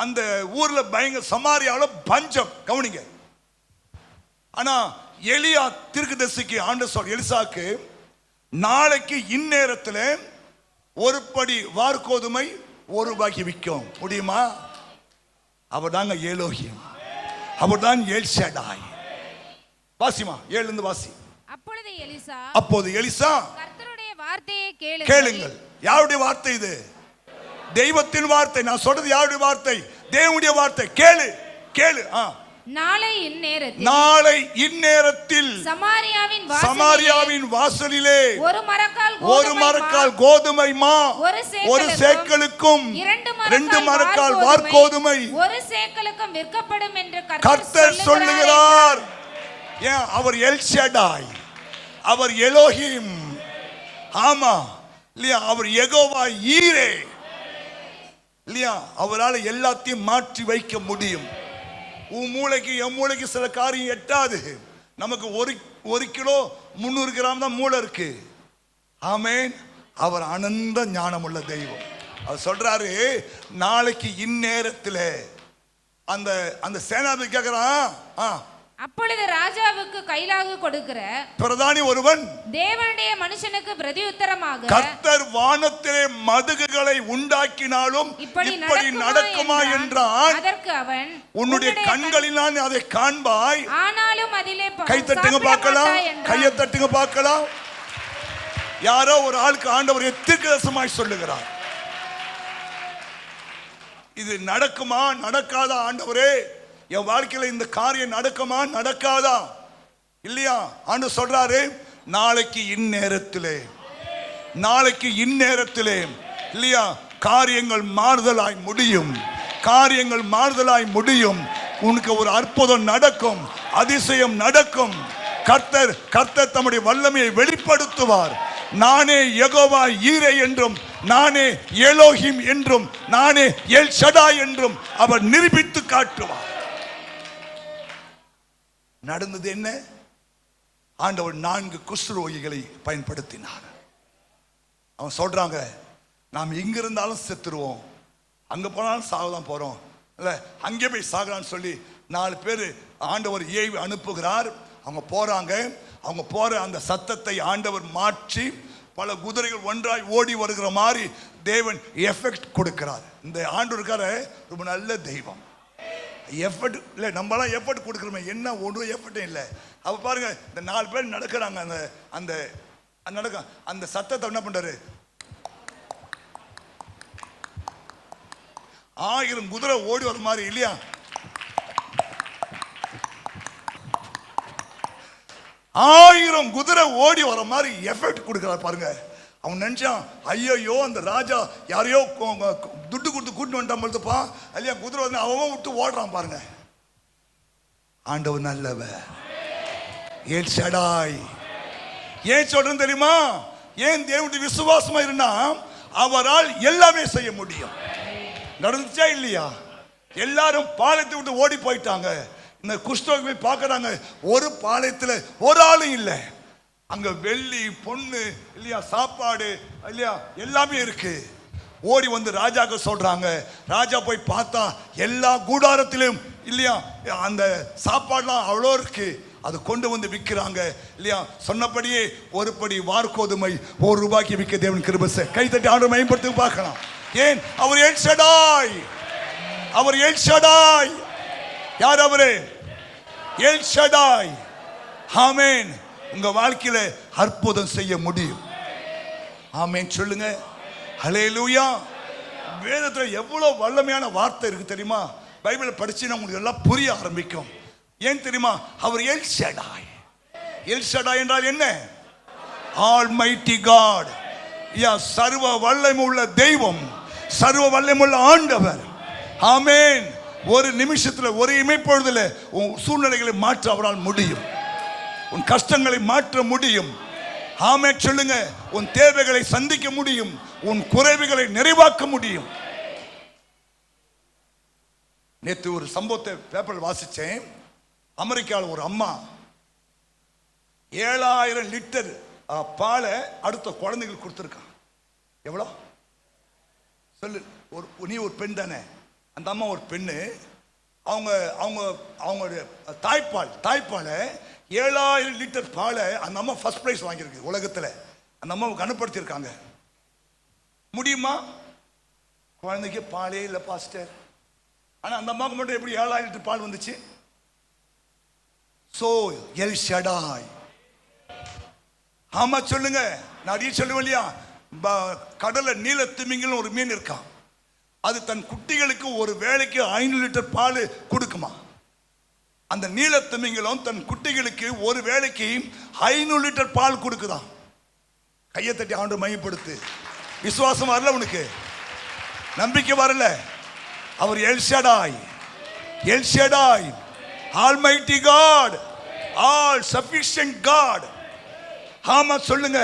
அந்த ஊர்ல பயங்கர சமாரியாவில் பஞ்சம். கவனிங்க. ஆனா எலியா தீர்க்கதரிசிக்கு ஆண்டவர் சொல், எலிசாக்கு நாளைக்கு இந்நேரத்தில் ஒரு படி வார்கோதுமை ₹1 விற்கும் முடியுமா? அவர் தாங்க ஏலோகியம், அவர் தான் எல் ஷடாய். வாசிமா 7 இருந்து வாசி. அப்போது எலிசா கர்த்தருடைய வார்த்தையை கேளுங்கள். யாருடைய வார்த்தை இது? தெய்வத்தின் வார்த்தை. நான் சொல்றது யாருடைய வார்த்தை? தேவனுடைய வார்த்தை. கேளு, கேளு. நாளை இந்நேரத்தில் சமாரியாவின் வாசலிலே ஒரு மரக்கால் கோதுமை மா, ஒரு சேக்கலுக்கும் 2 மரக்கால் வார்கோதுமை ஒரு சேக்கலுக்கும் விற்கப்படும் என்று கர்த்தர் சொல்லுகிறார். ஏன்? அவர் எல் ஷடாய், அவர் எலோஹிம். ஆமா இல்லையா? அவர் யெகோவா ஈரே இல்லையா? அவரால் எல்லாத்தையும் மாற்றி வைக்க முடியும். உன் மூளைக்கு என் மூளைக்கு சில காரியம் எட்டாது. நமக்கு 1 கிலோ 300 கிராம் தான் மூளை இருக்கு. ஆமென். அவர் அனந்த ஞானமுள்ள தெய்வம். அவர் சொல்றாரு, நாளைக்கு இந்நேரத்தில் அந்த அந்த சேனாபதி கேட்கிறான். அப்பொழுது ராஜாவுக்கு கைலாகு கொடுக்கிற பிரதானி ஒருவன் தேவனுடைய மனுஷனுக்கு பிரதியுத்தரமாக, கர்த்தர் வானத்திலே மதகுகளை உண்டாக்கினாலும் இப்படி நடக்குமா என்றான். அதற்கு அவன், உன்னுடைய கண்களினால் அதை காண்பாய், ஆனாலும் அதிலே கை தட்டுங்க பார்க்கலாம், கையை தட்டுங்க பார்க்கலாம். யாரோ ஒரு ஆளுக்கு ஆண்டவர் தீர்க்கதரிசனமாய் சொல்லுகிறார். இது நடக்குமா நடக்காதா ஆண்டவரே? என் வாழ்க்கையில இந்த காரியம் நடக்குமா நடக்காதா இல்லையா? ஆண்டு சொல்றாரு, நாளைக்கு இந்நேரத்திலே இல்லையா காரியங்கள் மாறுதலாய் முடியும், காரியங்கள் மாறுதலாய் முடியும். உனக்கு ஒரு அற்புதம் நடக்கும், அதிசயம் நடக்கும். கர்த்தர் தம்முடைய வல்லமையை வெளிப்படுத்துவார். நானே யெகோவா ஈரே என்றும், நானே எலோஹிம் என்றும், நானே எல் ஷடாய் என்றும் அவர் நிரூபித்து காட்டுவார். நடந்தது என்ன? ஆண்டவர் 4 குஷ்டரோகிகளை பயன்படுத்தினார். அவன் சொல்றாங்க, நாம் இங்க இருந்தாலும் செத்துருவோம், அங்க போனாலும் சாகலாம் போறோம் இல்ல, அங்கே போய் சாகலான்னு சொல்லி 4 பேர் ஆண்டவர் ஏவி அனுப்புகிறார். அவங்க போறாங்க. அவங்க போற அந்த சத்தத்தை ஆண்டவர் மாற்றி பல குதிரைகள் ஒன்றாய் ஓடி வருகிற மாதிரி தேவன் எஃபெக்ட் கொடுக்கிறார். இந்த ஆண்டவர் இருக்கார ரொம்ப நல்ல தெய்வம். எஃபர்ட் இல்லை, நம்மளாம் எஃபர்ட் கொடுக்குறோமே, என்ன ஒன்றும் எஃபர்ட்டும் இல்லை. அப்போ பாருங்க, இந்த 4 பேர் நடக்கிறாங்க. அந்த நடக்க அந்த சத்தத்தை என்ன பண்றாரு? 1000 குதிரை ஓடி வர மாதிரி இல்லையா? 1000 குதிரை ஓடி வர மாதிரி எஃபெக்ட் கொடுக்கிறார் பாருங்க. அவன் நினைச்சான், ஐயோ அந்த ராஜா யாரையோ துட்டு கொடுத்து கூட்டு வந்துட்டான் பொழுதுப்பா இல்லையா, குதிரை வந்து அவன் விட்டு ஓடுறான் பாருங்க. ஆண்டவர் நல்லவர், எல் ஷடாய். ஏன் சொல்றேன் தெரியுமா? ஏன் தேவனுடைய விசுவாசமா இருந்தா அவரால் எல்லாமே செய்ய முடியும். நடந்துச்சா இல்லையா? எல்லாரும் பாளையத்தை விட்டு ஓடி போயிட்டாங்க. இந்த குஷ்டரோகி பார்க்கறாங்க, ஒரு பாளையத்தில் ஒரு ஆளும் இல்லை. அங்க வெள்ளி பொண்ணு இல்லையா, சாப்பாடு இல்லையா, எல்லாமே இருக்கு. ஓடி வந்து ராஜாக்கு சொல்றாங்க. ராஜா போய் பார்த்தா எல்லா கூடாரத்திலும் இல்லையா அந்த சாப்பாடுலாம் அவ்வளோ இருக்கு. அது கொண்டு வந்து விற்கிறாங்க இல்லையா. சொன்னபடியே ஒரு படி வார்கோதுமை ₹1 விற்க தேவன் கிருபை. கை தட்டி ஆண்டவரை மேம்படுத்தி பார்க்கலாம். ஏன்? அவர் எல் ஷடாய், அவர் எல் ஷடாய். யார் அவரு? El Shaddai. ஆமென். உங்க வாழ்க்கையில அற்புதம் செய்ய முடியும். ஆமென் சொல்லுங்க. ஹல்லேலூயா. வேதத்துல எவ்வளவு வல்லமையான வார்த்தை இருக்கு தெரியுமா? பைபிளை படிச்சு உங்களுக்கு எல்லாம் புரிய ஆரம்பிக்கும். ஏன் தெரியுமா? அவர் எல் ஷடாய். எல் ஷடாய் என்றால் என்ன? Almighty God. சர்வ வல்லமையுள்ள தெய்வம், சர்வ வல்லமையுள்ள ஆண்டவர். ஆமென். ஒரு நிமிஷத்துல, ஒரு இமைப்பொழுதுல உன் சூழ்நிலைகளை மாற்ற அவரால் முடியும். உன் கஷ்டங்களை மாற்ற முடியும். ஆமே சொல்லுங்க. உன் தேவைகளை சந்திக்க முடியும், உன் குறைவுகளை நிறைவாக்க முடியும். நேற்று ஒரு சம்பவத்தை பேப்பர் வாசிச்சேன். அமெரிக்காவில் ஒரு அம்மா 7000 லிட்டர் பாலை அடுத்த குழந்தைகளுக்கு கொடுத்துருக்கான். எவ்வளோ சொல்லு? நீ ஒரு பெண் தானே? அந்த அம்மா ஒரு பெண்ணு. அவங்க அவங்க அவங்களுடைய தாய்ப்பாலை 7000 லிட்டர் பாலை அந்த அம்மா ஃபர்ஸ்ட் பிரைஸ் வாங்கியிருக்கு உலகத்தில். அந்த அம்மாவுக்கு அனுப்படுத்தியிருக்காங்க. முடியுமா? குழந்தைக்கு பாலே இல்லை பாஸ்டர். ஆனால் அந்த அம்மாவுக்கு மட்டும் எப்படி 7000 லிட்டர் பால் வந்துச்சு? So L Shaddai. ஆமா சொல்லுங்க. நான் சொல்லுவேன் இல்லையா, கடல்ல நீல திமிங்கலம் ஒரு மீன் இருக்கான். அது தன் குட்டிகளுக்கு ஒரு வேளைக்கு 500 லிட்டர் பால் கொடுக்குமா. அந்த நீல திமிங்கலம் தன் குட்டிகளுக்கு ஒரு வேளைக்கு 500 லிட்டர் பால் கொடுக்குதான். கையை தட்டி ஆண்டு மையப்படுத்து. விசுவாசம் வரல உனக்கு? நம்பிக்கை வரல? அவர் El Shaddai, El Shaddai, almighty God, all sufficient god. ஆமா சொல்லுங்க.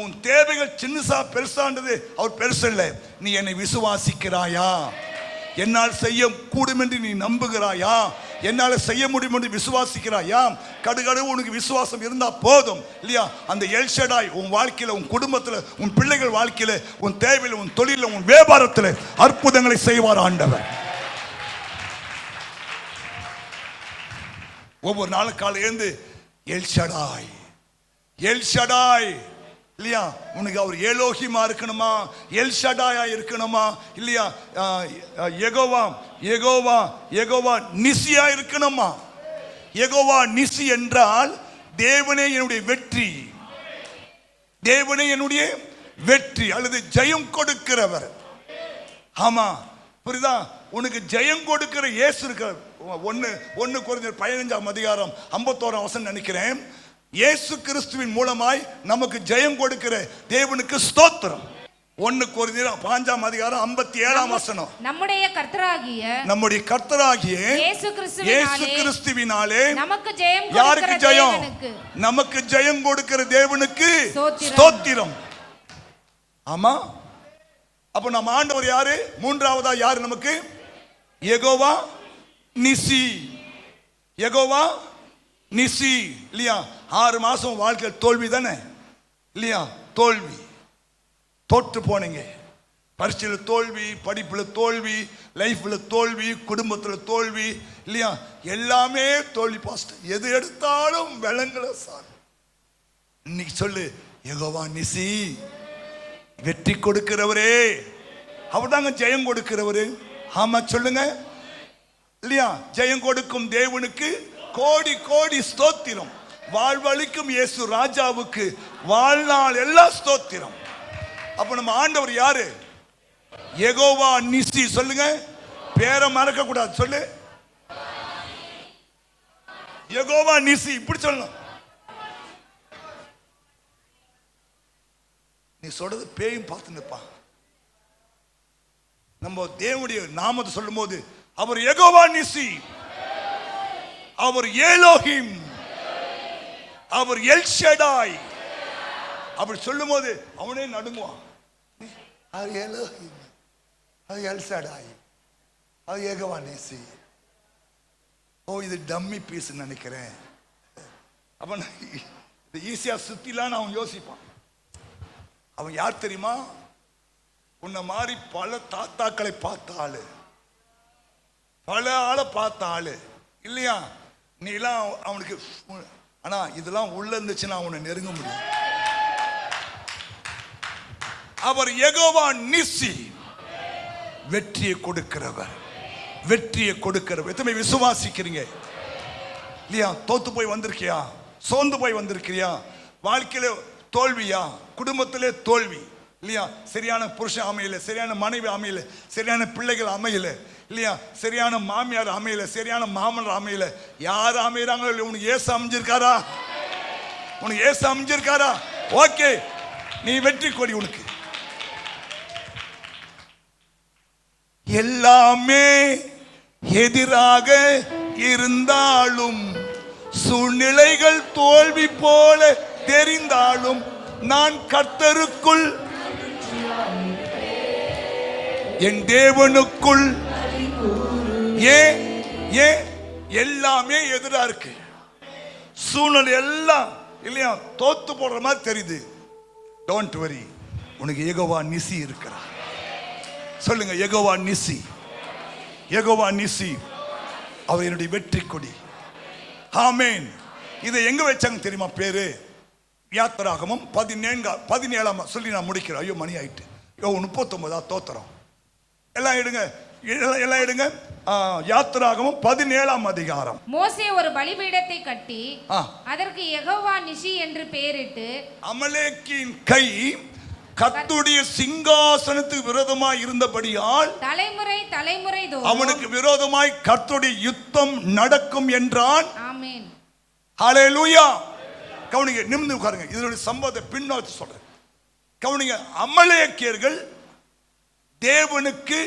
உன் தேவைகள் சின்னசா பெருசான்றது அவர் பெருசு இல்லை. நீ என்னை விசுவாசிக்கிறாயா? என்னால் செய்ய கூடும் என்று நீ நம்புகிறாயா? என்னால் செய்ய முடியும் என்று விசுவாசிக்கிறாயா? கடுகடு உனக்கு விசுவாசம் இருந்தா போதும் இல்லையா? அந்த எல் ஷடாய் உன் வாழ்க்கையில, உன் குடும்பத்தில், உன் பிள்ளைகள் வாழ்க்கையில, உன் தேவையில், உன் தொழில, உன் வியாபாரத்தில் அற்புதங்களை செய்வார் ஆண்டவர். ஒவ்வொரு நாளும் காலை எழுந்து எல் ஷடாய், எல் ஷடாய் இல்லையா? உனக்கு அவர் ஏலோகிமா இருக்கணுமா? எல் ஷடாயா இருக்கணுமா இல்லையா? யெகோவா யெகோவா யெகோவா நிசியா இருக்கணுமா? யெகோவா நிசி என்றால் தேவனே என்னுடைய வெற்றி, தேவனே என்னுடைய வெற்றி அல்லது ஜெயம் கொடுக்கிறவர். ஆமா புரியுதா? உனக்கு ஜெயம் கொடுக்கிற இயேசு இருக்கிறார். 1 கொரிந்தியர் 15ஆம் அதிகாரம் 51ஆம் வசனம் நினைக்கிறேன். இயேசு கிறிஸ்துவின் மூலமாய் நமக்கு ஜெயம் கொடுக்கிற தேவனுக்கு ஸ்தோத்திரம். 1 கொரிந்தியர் 5ஆம் அதிகாரம் 57ஆம் வசனம். நம்முடைய கர்த்தராகிய இயேசு கிறிஸ்துவினாலே நமக்கு ஜெயம், யாருக்கு ஜெயம்? நமக்கு ஜெயம் கொடுக்கிற தேவனுக்கு ஸ்தோத்திரம். ஆமா. அப்ப நம்ம ஆண்டவர் யாரு? மூன்றாவதா யாரு நமக்கு? யெகோவா நிசி, யெகோவா நிசி இல்லையா? 6 மாசம் வாழ்க்கை தோல்வி தானே இல்லையா? தோல்வி, தோற்று போனீங்க. பரீட்சையில் தோல்வி, படிப்பில் தோல்வி, லைஃப்ல தோல்வி, குடும்பத்தில் தோல்வி இல்லையா? எல்லாமே தோல்வி பாஸ்டர். எது எடுத்தாலும் விளங்கல சார். இன்னைக்கு சொல்லு, யெகோவா நிசி, வெற்றி கொடுக்கிறவரே. அவர்தாங்க ஜெயம் கொடுக்கிறவரு. ஆமா சொல்லுங்க இல்லையா? ஜெயம் கொடுக்கும் தேவனுக்கு கோடி கோடி ஸ்தோத்திரம். வாழ்வழிக்கும் இயேசு ராஜாவுக்கு வாழ்நாள் எல்லாம் ஸ்தோத்திரம். அப்ப நம்ம ஆண்டவர் யாரு? யெகோவா நிசி. சொல்லுங்க, பேரை மறக்க கூடாது. சொல்லு, யெகோவா நிசி. இப்படி சொல்லணும். நீ சொல்றது பேயும் பார்த்து நிற்பான். நம்ம தேவனுடைய நாமத்தை சொல்லும் போது அவர் யெகோவா நிசி, அவர் ஏலோஹிம், அவர் எல் ஷடாய் அப்படி சொல்லும் போது அவனே நடுங்குவான். அது ஏலோஹிம், அது எல் ஷடாய், அது யெகோவா நிசி. ஓ, இது டம்மி பீஸ் நினைக்கிறேன். அப்ப ஈஸியா சுத்திலாம் அவன் யோசிப்பான். அவன் யார் தெரியுமா? உன்னை மாதிரி பல தாத்தாக்களை பார்த்த ஆளு, பல ஆளை பார்த்த ஆளு இல்லையா? நீ எல்லாம் அவனுக்கு. ஆனா இதெல்லாம் உள்ள இருந்துச்சுன்னா அவனை நெருங்க முடியும். அவர் யெகோவா நிசி, வெற்றியை கொடுக்கிறவர், வெற்றியை கொடுக்கிறவர். எத்தனை விசுவாசிக்கிறீங்க இல்லையா? தோத்து போய் வந்திருக்கியா? சோர்ந்து போய் வந்திருக்கிறியா? வாழ்க்கையில தோல்வியா? குடும்பத்திலே தோல்வி இல்லையா? சரியான புருஷன் அமையல, சரியான மனைவி அமையல, சரியான பிள்ளைகள் அமையல இல்லையா? சரியான மாமியார் அமையல, சரியான மாமனார் அமையல. யார் அமையறாங்களோ இல்லை, உனக்கு ஏசு அமைஞ்சிருக்காரா? உனக்கு ஏசு அமைஞ்சிருக்காரா? ஓகே, நீ வெற்றி கொடி. உனக்கு எல்லாமே எதிராக இருந்தாலும், சூழ்நிலைகள் தோல்வி போல தெரிந்தாலும் நான் கர்த்தருக்குள் என் தேவனுக்குள். ஏன் ஏன் எல்லாமே எதிரா இருக்கு, சூழ்நிலை எல்லாம் இல்லையா தோத்து போடுற மாதிரி தெரியுது. டோன்ட் வரி, உனக்கு யெகோவா நிசி இருக்கிறார். சொல்லுங்க, யெகோவா நிசி. யெகோவா நிசி அவர் என்னுடைய வெற்றி கொடி. ஆமென். இதை எங்க வச்சாங்க தெரியுமா? பேரு யாத்திராகமம் 17 சொல்லி நான் முடிக்கிறேன். ஐயோ மணி ஆயிட்டு. 39 தோத்திரம். எல்லாம் எடுங்க, எல்லாம் எடுங்க. யாத்திராகமம் 17 அதிகாரம். மோசே ஒரு பலிபீடத்தை கட்டி அதற்கு யெகோவா நிசி என்று பெயரிட்டு, அமலேக்கின் கை கர்த்தருடைய சிங்காசனத்துக்கு விரோதமாய் இருந்தபடியால் தலைமுறை தலைமுறை அவனுக்கு விரோதமாய் கர்த்தருடைய யுத்தம் நடக்கும் என்றான். ஆமென். ஹல்லேலூயா. கவனிங்க, நிமிர்ந்து உட்காருங்க. இதனுடைய சம்பவத்தை பின்னோக்கி சொல்றேன். கவனிங்க, அமலேக்கியர்கள் தேவனுக்கு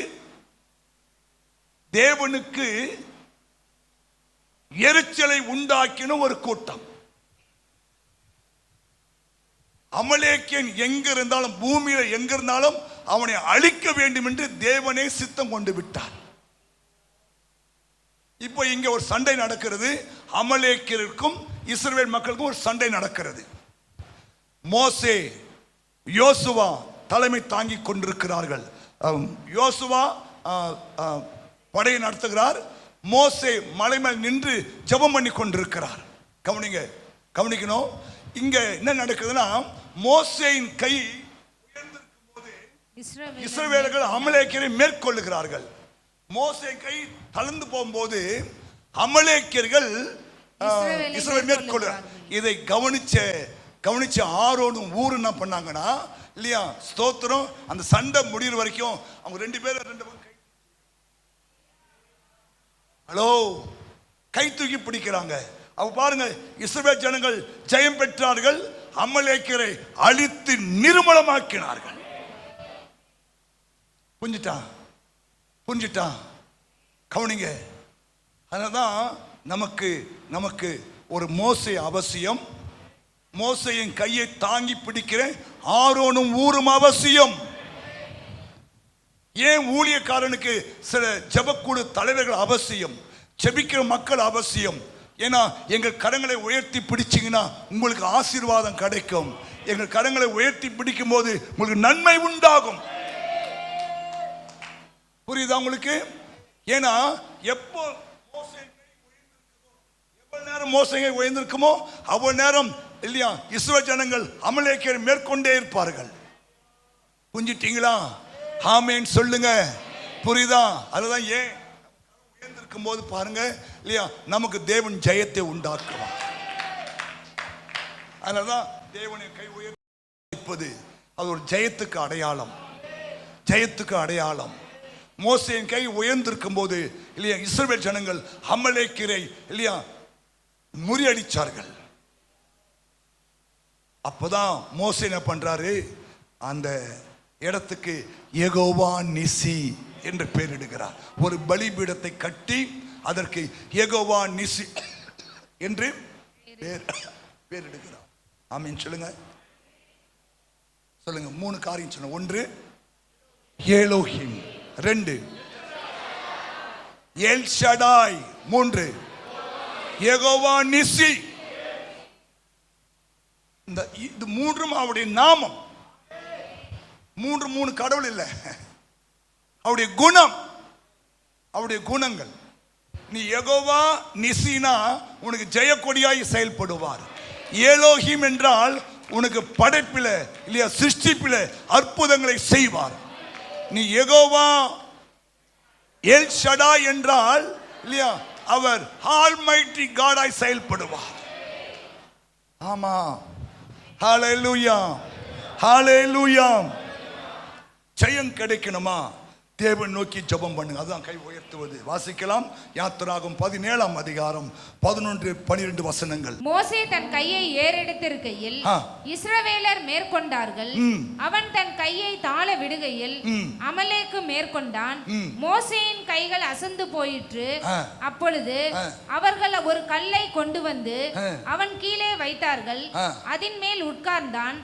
எரிச்சலை உண்டாக்கின ஒரு கூட்டம். அமலேக்கியன் எங்க இருந்தாலும், பூமியில எங்க இருந்தாலும் அவனை அழிக்க வேண்டும் என்று தேவனே சித்தம் கொண்டு விட்டார். இப்போ இங்க ஒரு சண்டை நடக்கிறது. அமலேக்கியருக்கும் இஸ்ரவேல் மக்களுக்கும் ஒரு சண்டை நடக்கிறது. மோசே யோசுவா தலைமை தாங்கி கொண்டிருக்கிறார்கள். யோசுவா படையை நடத்துகிறார். மோசே மலை மேல் நின்று ஜெபம் பண்ணி கொண்டிருக்கிறார். கவனிக்கணும். இங்க என்ன நடக்குதுன்னா, மோசேயின் கை உயர்ந்திருக்கும் போது இஸ்ரவேலர்கள் அமலேக்கியரை மேற்கொள்ளுகிறார்கள். மோசே கை தளர்ந்து போகும்போது அமலேக்கியர்கள் இஸ்ரவேல் மேற்கொள்ளுகிறார். இதை கவனிச்ச ஆரோனும் ஊரு என்ன பண்ணாங்கன்னா, இல்லையா ஸ்தோத்திரம், அந்த சண்டை முடிகிற வரைக்கும் அவங்க 2 பேரும் ஹலோ கை தூக்கி பிடிக்கிறாங்க. அவ பாருங்க, இஸ்ரவேல் ஜனங்கள் ஜெயம் பெற்றார்கள். அமலேக்கியரை அழித்து நிர்மூலமாக்கினார்கள். புரிஞ்சிட்டான். கவனிங்க, அதனால்தான் நமக்கு ஒரு மோசே அவசியம். மோசையின் கையை தாங்கி பிடிக்கிற ஆரோனும் ஊரும் அவசியம். ஏன் ஊழியக்காரனுக்கு சில ஜெபக்குழு தலைவர்கள் அவசியம், ஜெபிக்கிற மக்கள் அவசியம். ஏன்னா எங்கள் கரங்களை உயர்த்தி பிடிச்சிங்கன்னா உங்களுக்கு ஆசீர்வாதம் கிடைக்கும். எங்கள் கரங்களை உயர்த்தி பிடிக்கும் போது உங்களுக்கு நன்மை உண்டாகும். புரியுதா உங்களுக்கு? ஏன்னா எவ்வளவு நேரம் மோசை உயர்ந்திருக்குமோ அவ்வளவு நேரம் இல்லையா இஸ்ரவேல் ஜனங்கள் அமலேக்கியரை மேற்கொண்டே இருப்பார்கள். புரிஞ்சிட்டீங்களா? ஆமென் சொல்லுங்க. புரியுதா? அதுதான் ஏன் உயர்ந்திருக்கும் போது பாருங்க இல்லையா நமக்கு தேவன் ஜெயத்தை உண்டாக்குவார். அதனாலதான் தேவனை கை உயர்த்திப்பது அது ஒரு ஜெயத்துக்கு அடையாளம். ஜெயத்துக்கு அடையாளம். மோசேயின் கை உயர்ந்திருக்கும் போது இல்லையா இஸ்ரவேல் ஜனங்கள் அமலேக்கியரை இல்லையா முறியடிச்சார்கள். அப்பதான் மோசே என்ன பண்றாரு, அந்த இடத்துக்கு யெகோவா நிசி என்று பெயரிடுகிறார். ஒரு பலிபீடத்தை கட்டி அதற்கு யெகோவா நிசி என்று பெயரிடுகிறார். ஆமென் சொல்லுங்க. 3 காரியம் சொல்லுங்க. 1 எலோஹிம், 2 எல் ஷடாய், 3 யெகோவா நிசி. இது 3 அவருடைய நாமம். 3 கடவுள் இல்லை, அவருடைய குணம், அவருடைய குணங்கள். நீ யெகோவா நிசினா உனக்கு ஜெயக்கொடியாய் செயல்படுவார். எலோஹிம் என்றால் உனக்கு படைப்பில இல்லையா சிருஷ்டிப்பில அற்புதங்களை செய்வார். நீ யெகோவா எல் ஷடா என்றால் இல்லையா அவர் ஆல்மைட்டி காடாய் செயல்படுவார். ஆமா, ஹல்லேலூயா, ஹல்லேலூயா. ஜெயம் கிடைக்கணுமா? தேவன் நோக்கி ஜெபம் பண்ணுங்க. அதுதான் கை உயர்த்துவது. வாசிக்கலாம். யாத்திராகமம் 17ஆம் அதிகாரம் 11-12 வசனங்கள். மோசே தன் கையை ஏறெடுத்திருக்கையில் இஸ்ரவேலர் மேற்கொண்டார்கள். அவன் தன் கையை தாழ விடுகையில் அமலேக்கு மேற்கொண்டான். மோசேயின் கைகள் அசந்து போயிற்று. அப்பொழுது அவர்கள் ஒரு கல்லை கொண்டு வந்து அவன் கீழே வைத்தார்கள். அதின் மேல் உட்கார்ந்தான்.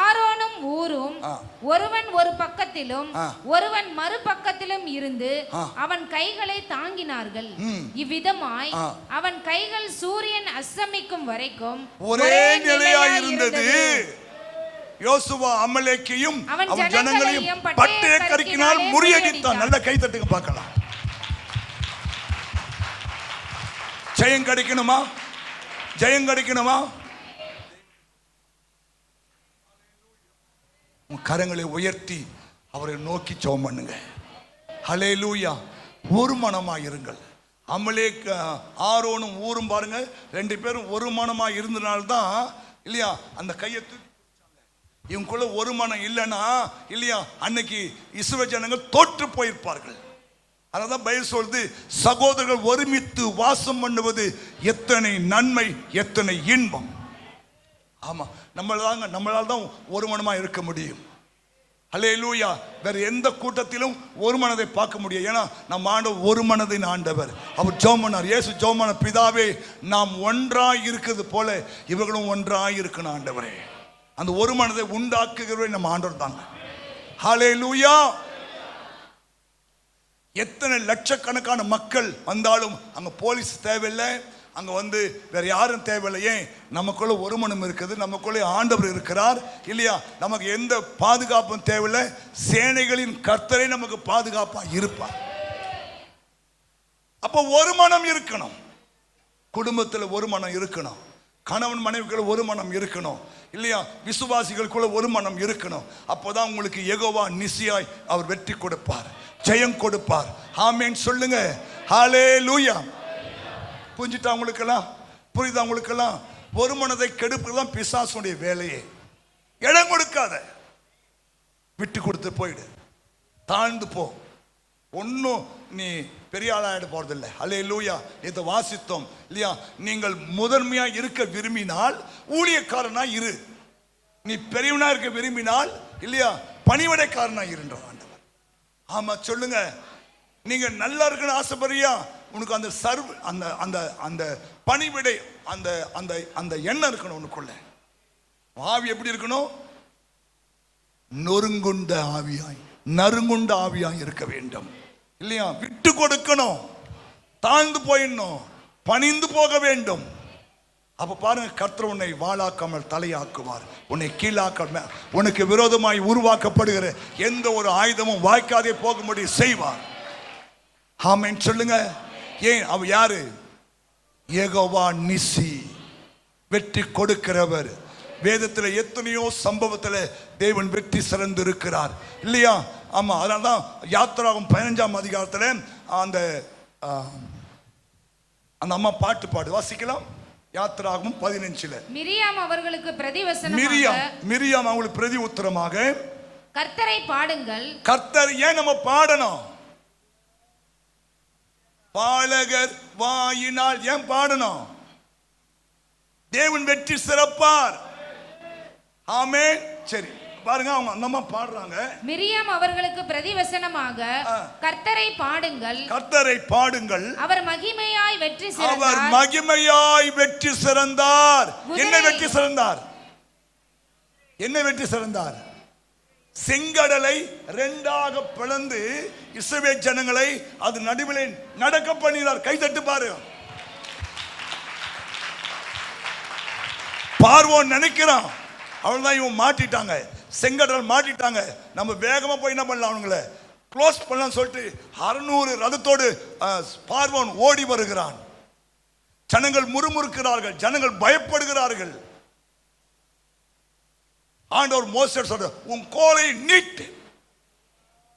ஆரோனும் ஊரும் ஒருவன் ஒரு பக்கத்திலும் ஒருவன் மறுபக்கத்திலும் இருந்து அவன் கைகளை தாங்கினார்கள். இவ்விதமாய் அவன் கைகள் சூரியன் அஸ்தமிக்கும் வரைக்கும் ஒரே நிலையாய் இருந்தது. யோசுவா அமலேக்கையும் அவன் ஜனங்களையும் பட்டய கருக்கினால் முறியடித்தான். நல்ல கை தட்டுங்க பார்க்கலாம். ஜெயம் கிடைக்கணுமா? ஜெயம் கிடைக்கணுமா? கரங்களை உயர்த்தி அவரை நோக்கி ஜெபம் பண்ணுங்க. ஹல்லேலூயா. ஒரு மனமாய் இருங்கள். அமலேக் ஆரோனும் ஊரும் பாருங்க, 2 பேரும் ஒரு மனமாய் இருந்தனால்தான் இல்லையா அந்த கையை தூக்கி இவங்களுக்குள்ள ஒரு மனம் இல்லைன்னா இல்லையா அன்னைக்கு இஸ்ரவேல் ஜனங்கள் தோற்று போயிருப்பார்கள். அதனால்தான் பைபிள் சொல்லுது, சகோதரர்கள் ஒருமித்து வாசம் பண்ணுவது எத்தனை நன்மை, எத்தனை இன்பம். ஆமா, நம்மளால தான் ஒரு மனமா இருக்க முடியும். ஹல்லேலூயா. வேற எந்த கூட்டத்திலும் ஒரு மனதை பார்க்க முடியும். ஏன்னா நம்ம ஆண்டவர் ஒரு மனதின் ஆண்டவர். அவர் ஜெபம் பண்ணார். இயேசு ஜெபம் பண்ணார், பிதாவே நாம் ஒன்றாய் இருக்கிறது போல இவர்களும் ஒன்றாய் இருக்கணும் ஆண்டவரே. அந்த ஒரு மனதை உண்டாக்குகிறவரே நம்ம ஆண்டவர் தாங்க. ஹல்லேலூயா. எத்தனை லட்சக்கணக்கான மக்கள் வந்தாலும் அங்க போலீஸ் தேவையில்லை, அங்க வந்து வேற யாரும் தேவையில்லை. ஏன்? நமக்குள்ள ஒரு மனம் இருக்குது, நமக்குள்ளே ஆண்டவர் இருக்கிறார் இல்லையா? நமக்கு எந்த பாதுகாப்பும் தேவையில்லை. சேனைகளின் கர்த்தரே நமக்கு பாதுகாப்பா இருப்பார். அப்போ ஒரு மனம் இருக்கணும். குடும்பத்தில் ஒரு மனம் இருக்கணும். கணவன் மனைவிக்குள்ள ஒரு மனம் இருக்கணும் இல்லையா? விசுவாசிகளுக்குள்ள ஒரு மனம் இருக்கணும். அப்போதான் உங்களுக்கு யெகோவா நிசியாய் அவர் வெற்றி கொடுப்பார், ஜெயம் கொடுப்பார். ஆமென் சொல்லுங்க. ஹல்லேலூயா. புரிஞ்சுட்டா உங்களுக்கெல்லாம்? புரியுதா உங்களுக்கெல்லாம்? ஒரு மனதை கெடுப்பதுதான் பிசாசுடைய வேலையே. இடம் கொடுக்காத, விட்டு கொடுத்து போயிடு, தாழ்ந்து போ. ஒன்னும் நீ பெரிய ஆளாயிட போறதில்லை. ஹல்லேலூயா. இதை வாசித்தோம் இல்லையா? நீங்கள் முதன்மையா இருக்க விரும்பினால் ஊழியக்காரனா இரு. நீ பெரியவனா இருக்க விரும்பினால் இல்லையா பணிவிடைக்காரனா இருன்ற ஆண்டவர். ஆமா சொல்லுங்க. நீங்க நல்லா இருக்குன்னு ஆசைப்படுறியா? உனக்கு அந்த சர்வ் அந்த அந்த அந்த பணிவிடை அந்த அந்த அந்த எண்ணம் இருக்கணும் உனக்குள்ள. ஆவி எப்படி இருக்கணும்? நொறுங்குண்ட ஆவியாய், நறுங்குண்ட ஆவியாய் இருக்க வேண்டும் இல்லையா? விட்டு கொடுக்கணும், தாழ்ந்து போயிடணும், பணிந்து போக வேண்டும். அப்ப பாருங்க, கர்த்தர் உன்னை வாளாக்காமல் தலையாக்குவார், உன்னை கீழாக்க, உனக்கு விரோதமாய் உருவாக்கப்படுகிற எந்த ஒரு ஆயுதமும் வாய்க்காதே போகும்படி செய்வார். ஆமென் சொல்லுங்க. ஏன்? அவர் யாரு? யெகோவா நிசி, வெற்றி கொடுக்கிறவர். வேதத்தில் எத்தனையோ சம்பவத்தில் தேவன் வெற்றி சிறந்து இருக்கிறார் இல்லையா? ஆமா, அதனால்தான் யாத்திராகமம் 15ஆம் அதிகாரத்தில் அந்த அந்த அம்மா பாட்டு பாடு. வாசிக்கலாம். யாத்திராகமம் 15. மிரியாம் அவர்களுக்கு பிரதிவசனமாக, மிரியாம் அவங்களுக்கு பிரதி உத்தரமாக, கர்த்தரை பாடுங்கள். கர்த்தர் ஏன் நம்ம பாடணும்? பாலகர் வாயினால் ஏன் பாடணும்? தேவன் வெற்றி சிறப்பார். ஆமென். சரி பாருங்க, அவங்க அம்மா பாடுறாங்க. மிரியாம் அவர்களுக்கு பிரதிவசனமாக, கர்த்தரை பாடுங்கள், கர்த்தரை பாடுங்கள், அவர் மகிமையாய் வெற்றி சிறந்தார், அவர் மகிமையாய் வெற்றி சிறந்தார். என்ன வெற்றி சிறந்தார்? என்ன வெற்றி சிறந்தார்? செங்கடலை 2ஆக பிளந்து இஸ்ரவேல் ஜனங்களை அது நடுவிலே நடக்க பண்ணினார். கை தட்டு பாரு. பார்வோன் நினைக்கிறான் அவள்தான் இவன் மாட்டிட்டாங்க, செங்கடல் மாட்டிட்டாங்க, நம்ம வேகமா போய் என்ன பண்ணலாம், அவங்கள க்ளோஸ் பண்ணலாம் சொல்லிட்டு 600 ரதத்தோடு பார்வோன் ஓடி வருகிறான். ஜனங்கள் முறுமுறுக்கிறார்கள், ஜனங்கள் பயப்படுகிறார்கள். ஆண்டவர் மோசே சொல்ற, உன் கோலை நீட்டு.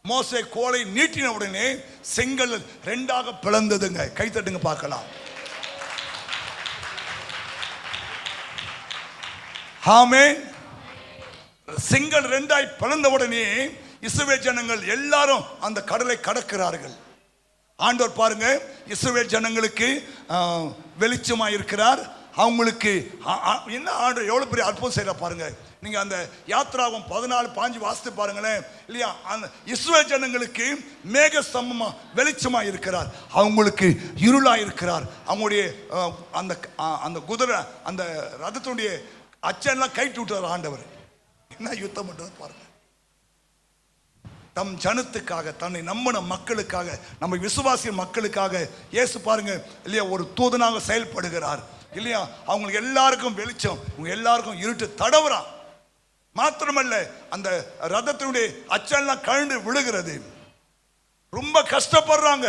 மோசே கோலை நீட்டின உடனே செங்கல் 2ஆக பிளந்ததுங்க. கை தட்டுங்க பார்க்கலாம். ஆமென். செங்கல் 2ஆய் பிளந்த உடனே இஸ்ரவேல் ஜனங்கள் எல்லாரும் அந்த கடலை கடக்கிறார்கள். ஆண்டவர் பாருங்க, இஸ்ரவேல் ஜனங்களுக்கு வெளிச்சமாக இருக்கிறார். அவங்களுக்கு என்ன ஆண்டவர் எவ்வளோ பெரிய அற்புதம் செய்யற பாருங்க. நீங்க அந்த யாத்ராகம் 14:5 வாசித்து பாருங்களேன் இல்லையா. அந்த இஸ்ரவேல் ஜனங்களுக்கு மேக ஸ்தம்பமா வெளிச்சமா இருக்கிறார், அவங்களுக்கு இருளா இருக்கிறார். அவங்களுடைய அந்த அந்த குதிரை அந்த ரதத்தினுடைய அச்செல்லாம் கைட்டு விட்டார் ஆண்டவர். என்ன யுத்தம் பண்றது பாருங்க. தம் ஜனத்துக்காக, தன்னை நம்பின மக்களுக்காக, நம்ம விசுவாசிய மக்களுக்காக இயேசு பாருங்க இல்லையா ஒரு தூதனாக செயல்படுகிறார் இல்லையா. அவங்களுக்கு எல்லாருக்கும் வெளிச்சம், இவங்க எல்லாருக்கும் இருட்டு தடவுறான். மாத்திரமல்ல அந்த ரதத்தினுடைய அச்செல்லாம் கழண்டு விழுகிறது. ரொம்ப கஷ்டப்படுறாங்க.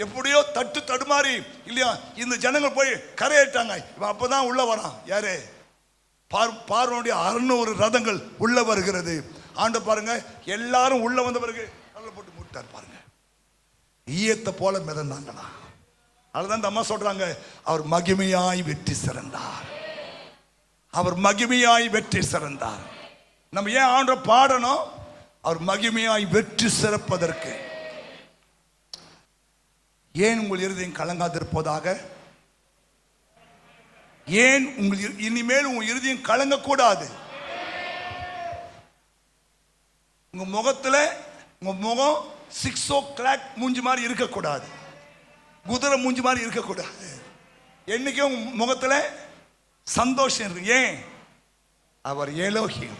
எப்படியோ தட்டு தடுமாறி இல்லையா இந்த ஜனங்கள் போய் கரையேட்டாங்க. இவன் அப்பதான் உள்ள வரான். யாரு? பார்வோனுடைய 600 ரதங்கள் உள்ள வருகிறது. ஆண்டு பாருங்க, எல்லாரும் உள்ள வந்த பிறகு கல்ல போட்டு மூட்டார் பாருங்க. ஈயத்தை போல மிதந்தாங்களா. அதுதான் இந்த அம்மா சொல்றாங்க, அவர் மகிமையாய் வெற்றி சிறந்தார். அவர் மகிமையாய் வெற்றி சிறந்தார். நம்ம ஏன் ஆண்டவரை பாடணும்? அவர் மகிமையாய் வெற்றி சிறப்பதற்கு. ஏன் உங்கள் இருதயம் கலங்காதிருப்பதாக? ஏன் உங்கள் இனிமேல் உங்கள் இருதயம் கலங்கக்கூடாது? உங்க முகத்துல உங்க முகம் 6 o'clock மூஞ்சி மாதிரி இருக்கக்கூடாது, குதிரை மூஞ்சி மாதிரி இருக்கக்கூடாது. என்னைக்கும் உங்க முகத்துல சந்தோஷம் இருக்கு. ஏன்? அவர் எலோஹிம்,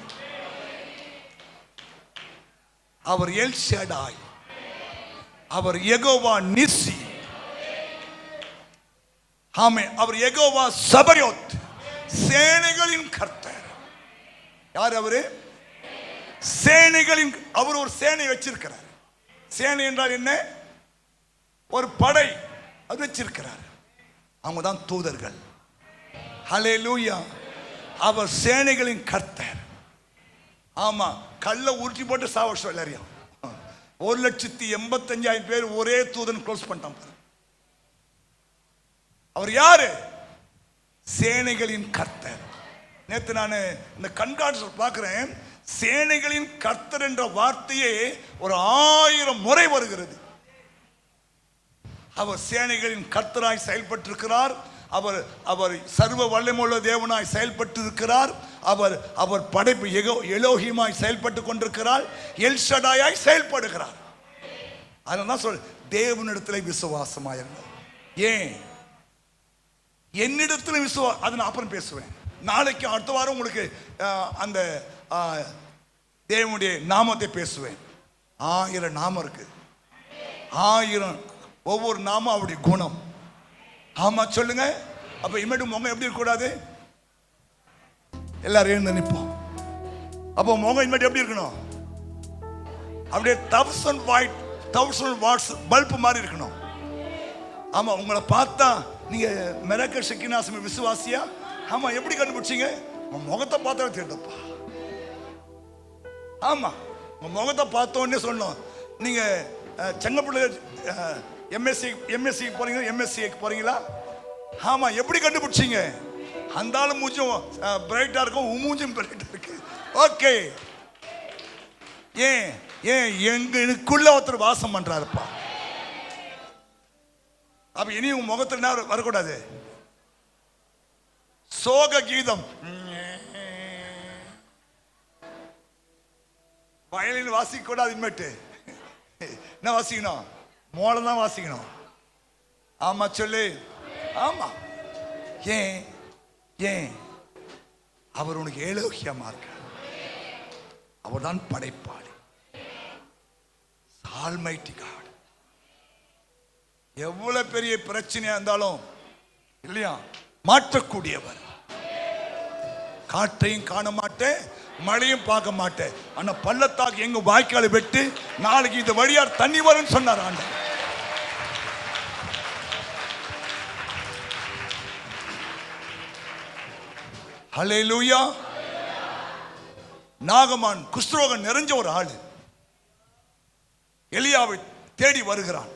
அவர் எல் ஷடாய், அவர் யெகோவா நிசி. ஆமே, அவர் யெகோவா சபயோத், சேனைகளின் கர்த்தர். யார் அவரு? சேனைகளின். அவர் ஒரு சேனை வச்சிருக்கிறார். சேனை என்றால் என்ன? ஒரு படை அது வச்சிருக்கிறார். அவங்க தான் தூதர்கள். ஹல்லேலூயா. அவர் சேனைகளின் கர்த்தர். ஆமா, கல்ல உருட்டி போட்டு சாவடிச்சோம் எல்லாரையும். 1,85,000 பேர் ஒரே தூதன் க்ளோஸ் பண்ணிட்டான். அவர் யாரு? சேனைகளின் கர்த்தர். நேத்து நான் இந்த கண்காட்சி பார்க்கிறேன். சேனைகளின் கர்த்தர் என்ற வார்த்தையே ஒரு 1000 முறை வருகிறது. அவர் சேனைகளின் கர்த்தராய் செயல்பட்டிருக்கிறார். அவர் அவர் சர்வ வல்லமையுள்ள தேவனாய் செயல்பட்டு இருக்கிறார். அவர் அவர் படைப்பு எலோஹிமாய் செயல்பட்டு கொண்டிருக்கிறார். எல் ஷடாயாய் செயல்படுகிறார். அதனால சொல், தேவனிடத்தில் விசுவாசமாயிருங்கள். ஏன்? என்னிடத்தில் விசுவாசம், அதை நான் அப்புறம் பேசுவேன். நாளைக்கு அடுத்த வாரம் உங்களுக்கு அந்த தேவனுடைய நாமத்தை பேசுவேன். 1000 நாமம் இருக்கு. 1000 ஒவ்வொரு நாமம் அவருடைய குணம். ஆமா சொல்லுங்க. அப்ப இனிமேட்டு முகம் எப்படி இருக்கக்கூடாது? எல்லாரும் எழுந்து நிற்போம். அப்போ முகம் இனிமேட்டு எப்படி இருக்கணும்? அப்படியே 1000 வாட்ஸ் பல்ப் மாதிரி இருக்கணும். ஆமா, உங்களை பார்த்தா நீங்க மிராக்கிள் ஷெக்கினாஸ் விசுவாசியா? ஆமா, எப்படி கண்டுபிடிச்சீங்க? உங்க முகத்தை பார்த்தா தெரியுதப்பா. ஆமா, உங்க முகத்தை பார்த்தோன்னே சொன்னோம். நீங்க செங்கப்பள்ளி எம்எஸ்சி போறீங்களா? எம்எஸ்சிக்கு போறீங்களா? ஆமா, எப்படி கண்டுபிடிச்சீங்க? அந்த ஆளு மூஞ்சும் பிரைட்டா இருக்கும், மூஞ்சும் பிரைட்டா இருக்கு. ஓகே. ஏன்? எங்களுக்குள்ள ஒருத்தர் வாசம் பண்றாருப்பா. அப்ப இனி உங்க முகத்துல என்ன வரக்கூடாது? சோக கீதம், வயலின் வாசிக்க கூடாது. இனிமேட்டு என்ன வாசிக்கணும்? மோளம் தான் வாசிக்கணும். ஆமா சொல்லு. ஆமா. ஏன்? அவர் உனக்கு ஏலோகியமா இருக்க. அவர் தான் படைப்பாளி, ஆல்மைட்டி காட். எவ்வளவு பெரிய பிரச்சனையா இருந்தாலும் இல்லையா மாற்றக்கூடியவர். காற்றையும் காண மாட்டேன், மழையும் பார்க்க மாட்டேன், ஆனா பள்ளத்தாக்கு எங்க வாய்க்காலை வெட்டு, நாளைக்கு இந்த வழியார் தண்ணி வரும்னு சொன்னார் ஆண்டவர். ஹல்லேலூயா. நாகமான் குஷ்டரோகம் நிறைஞ்ச ஒரு ஆளு எலியாவை தேடி வருகிறான்.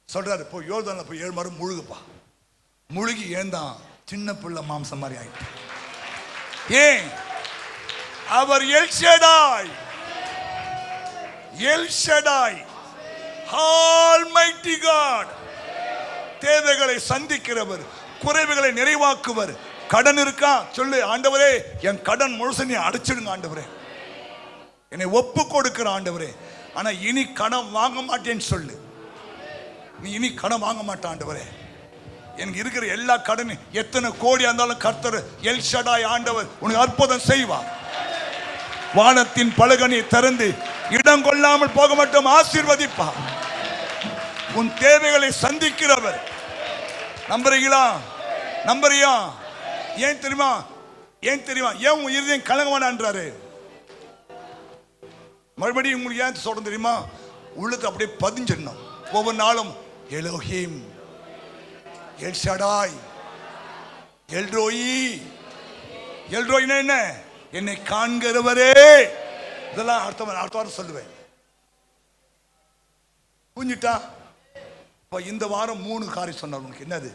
சொல்றாரு, போய் யோர்தான்ல போய் 7 முறை முழுகுப்பா. முழுகி ஏந்தான் சின்ன பிள்ளை மாம்சம் மாதிரி ஆயிட்டு. ஏன்? அவர் El Shaddai, El Shaddai, almighty god. தேவைகளை சந்திக்கிறவர், குறைவுகளை நிறைவாக்குவர். கடன் இருக்கா சொல்லு, ஆண்டவரே என் கடன் முழுசு நீ அடைச்சிடுங்க ஆண்டவரே, என்னை ஒப்பு கொடுக்கிற ஆண்டவரே. ஆனா இனி கடன் வாங்க மாட்டேன்னு சொல்லு. நீ இனி கடன் வாங்க மாட்டேன் ஆண்டவரே, எனக்கு இருக்கிற எல்லா கடன் எத்தனை கோடி இருந்தாலும் கர்த்தர் எல் ஷடாய் ஆண்டவர் உனக்கு அற்புதம் செய்வார். வானத்தின் பலகனை திறந்து இடம் கொள்ளாமல் போக மட்டும் ஆசீர்வதிப்பார். உன் தேவைகளை சந்திக்கிறவர். நம்புறீங்களா? நம்புறியா? ஏன் தெரியுமா? ஏன் தெரியுமா? ஏன் உன் இருதயம் கலங்கவானான்றாரு? மறுபடியும் உங்களுக்கு ஏன் சொல்ற தெரியுமா? உள்ளத்தை அப்படியே பதிஞ்சிடணும். ஒவ்வொரு நாளும் எலோஹிம், எல் ஷடாய், எல்ரோயி. எல்ரோயினா என்ன? என்னை காண்கிறவரே. இதெல்லாம் அடுத்த வாரம் சொல்லுவேன். புரிஞ்சுட்டா? இந்த வாரம் 3 காரியம் சொன்னார் உனக்கு. என்னது?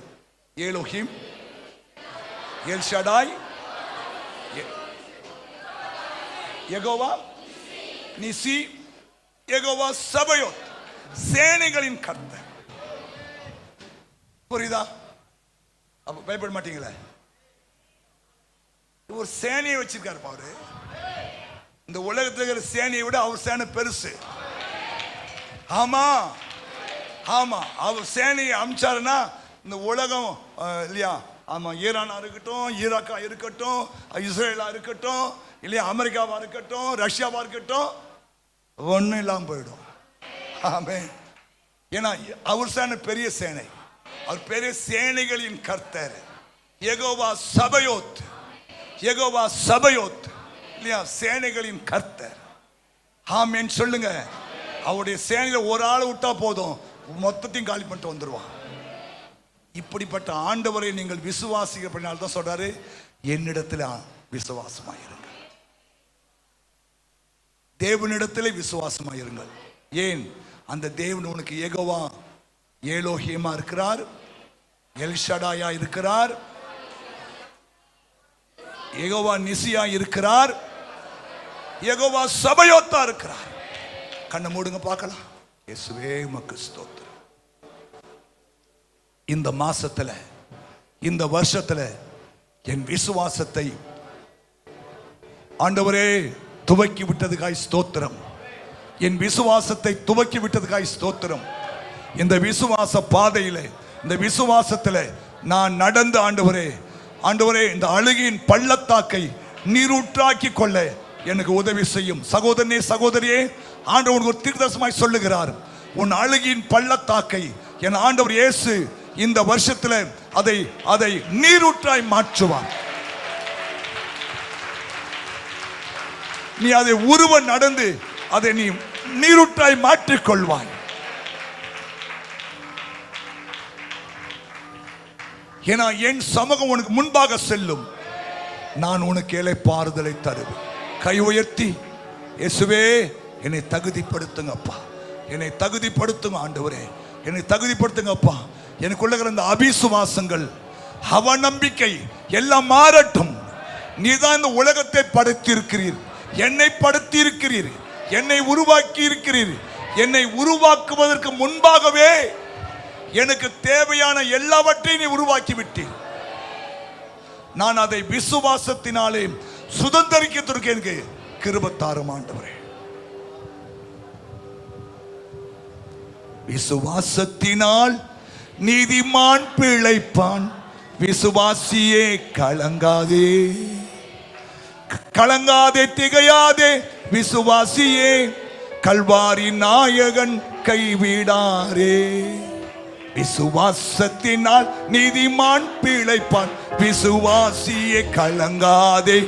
Elohim, El Shaddai, Jehovah Nissi, Jehovah Sabaoth, சேனைகளின் கர்த்தர். புரியுதா? அப்ப பயப்பட மாட்டீங்களே? ஒரு சேனையை வச்சிருக்காரு பாரு. இந்த உலகத்தில் இருக்கிற சேனையை விட அவர் சேனை பெருசு. ஆமா ஆமா, அவர் சேனையை அமிச்சாருன்னா இந்த உலகம் இல்லையா? ஆமா, ஈரானா இருக்கட்டும், ஈராக்கா இருக்கட்டும், இஸ்ரேலா இருக்கட்டும், இல்லையா அமெரிக்காவா இருக்கட்டும், ரஷ்யாவா இருக்கட்டும், ஒன்றும் இல்லாமல் போயிடும். ஆமே. ஏன்னா அவர் சேனை பெரிய சேனை, அவர் பெரிய சேனைகளின் கர்த்தர். யெகோவா சபயோத், யெகோவா சபயோத், இல்லையா சேனைகளின் கர்த்தர். ஆமென் சொல்லுங்க. அவருடைய சேனையில ஒரு ஆள் விட்டா போதும், மொத்தத்தையும் காலி பண்ணிட்டு வந்துருவான். இப்படிப்பட்ட ஆண்டவரை நீங்கள் விசுவாசிக்கிறபடினால தான் சொல்றாரு, என்னிடத்தில் விசுவாசமாயிருங்கள், தேவனிடத்திலே விசுவாசமாயிருங்கள். ஏன்? அந்த தேவன் உனக்கு யெகோவா ஏலோஹியமா இருக்கிறார், எல் ஷடாயா இருக்கிறார், யெகோவா நிசியா இருக்கிறார், யெகோவா சபயோத்தா இருக்கிறார். கண்ணை மூடுங்க பார்க்கலாம். இயேசுவே உமக்கு ஸ்தோத்திரம். இந்த மாசத்துல, இந்த வருஷத்துல என் விசுவாசத்தை ஆண்டவரே துவக்கி விட்டதுக்காய் ஸ்தோத்திரம். என் விசுவாசத்தை துவக்கி விட்டதுக்காய் ஸ்தோத்திரம். இந்த விசுவாச பாதையில, இந்த விசுவாசத்துல நான் நடந்து ஆண்டவரே, ஆண்டவரே இந்த அழுகையின் பள்ளத்தாக்கை நீரூற்றாக்கி கொள்ள எனக்கு உதவி செய்யும். சகோதரனே சகோதரியே, ஆண்டவர் ஒரு தீர்க்கதரிசனமாய் சொல்லுகிறார், உன் அழுகையின் பள்ளத்தாக்கை என் ஆண்டவர் இயேசு இந்த வருஷத்துல அதை நீரூற்றாய் மாற்றுவான். நீ அதை உருவ நடந்து அதை நீ நீரூற்றாய் மாற்றிக் கொள்வாய். ஏன்னா என் சமூகம் உனக்கு முன்பாக செல்லும், நான் உனக்கு இளைப்பாறுதலை தருவேன். கை உயர்த்தி, இயேசுவே என்னை தகுதிப்படுத்துங்கப்பா, என்னை தகுதிப்படுத்துங்க ஆண்டவரே, என்னை தகுதிப்படுத்துங்கப்பா. எனக்குள்ள இந்த அபிசுவாசங்கள், அவநம்பிக்கை எல்லாம் மாறட்டும். நீதான் இந்த உலகத்தை படைத்தி இருக்கிறீர், என்னை படுத்தி இருக்கிறீர், என்னை உருவாக்கி இருக்கிறீர். என்னை உருவாக்குவதற்கு முன்பாகவே எனக்கு தேவையான எல்லாவற்றையும் நீ உருவாக்கி விட்டீர். நான் அதை விசுவாசத்தினாலே சுதந்திரிக்கிறதற்கு எனக்கு கிருபை தாரும் ஆண்டவரே. விசுவாசத்தினால் நீதிமான் பிழைப்பான், விசுவாசியே கலங்காதே, கலங்காதே திகையாதே, விசுவாசியே கல்வாரி நாயகன் கைவிடாரே. விசுவாசத்தினால் நீதிமான் பிழைப்பான், விசுவாசியே கலங்காதே.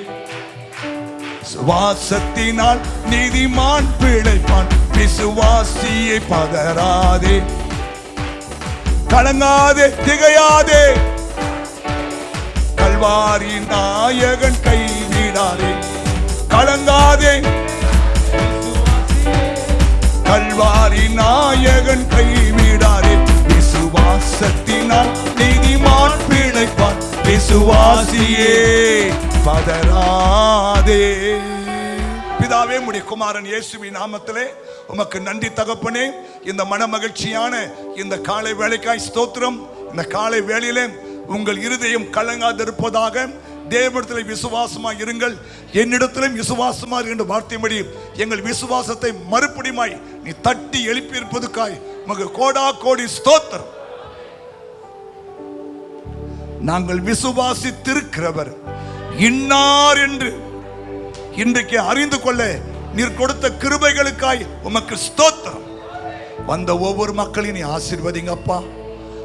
விசுவாசத்தினால் நீதிமான் பிழைப்பான், விசுவாசியை பதறாதே, கலங்காதே திகையாதே, கல்வாரி நாயகன் கைவிடாதே. கலங்காதே, கல்வாரி நாயகன் கைவிடாதே. விசுவாசத்தினால் நீதிமான் பிழைப்பான், விசுவாசியே பதறாதே. பிதாவே, உம்முடைய குமாரன் இயேசுவின் நாமத்திலே உமக்கு நன்றி தகப்பனே. இந்த மன மகிழ்ச்சியான இந்த காலை வேளைக்காய் ஸ்தோத்திரம். இந்த காலை வேளையிலே உங்கள் இருதயம் கலங்காதிருப்பதாக. தேவனிடத்தில் விசுவாசமாய் இருங்கள், என்னிடத்திலும் விசுவாசமா என்ற வார்த்தைப்படி எங்கள் விசுவாசத்தை மறுபடியுமாய் நீ தட்டி எழுப்பியிருப்பதுக்காய் உமக்கு கோடா கோடி ஸ்தோத்திரம். நாங்கள் விசுவாசித்திருக்கிறவர் இன்னார் என்று இன்றைக்கு அறிந்து கொள்ள நீர் கொடுத்த கிருபைகளுக்காய் உமக்கு ஸ்தோத்திரம். வந்த ஒவ்வொரு மக்களையும் நீ ஆசீர்வதிங்கப்பா.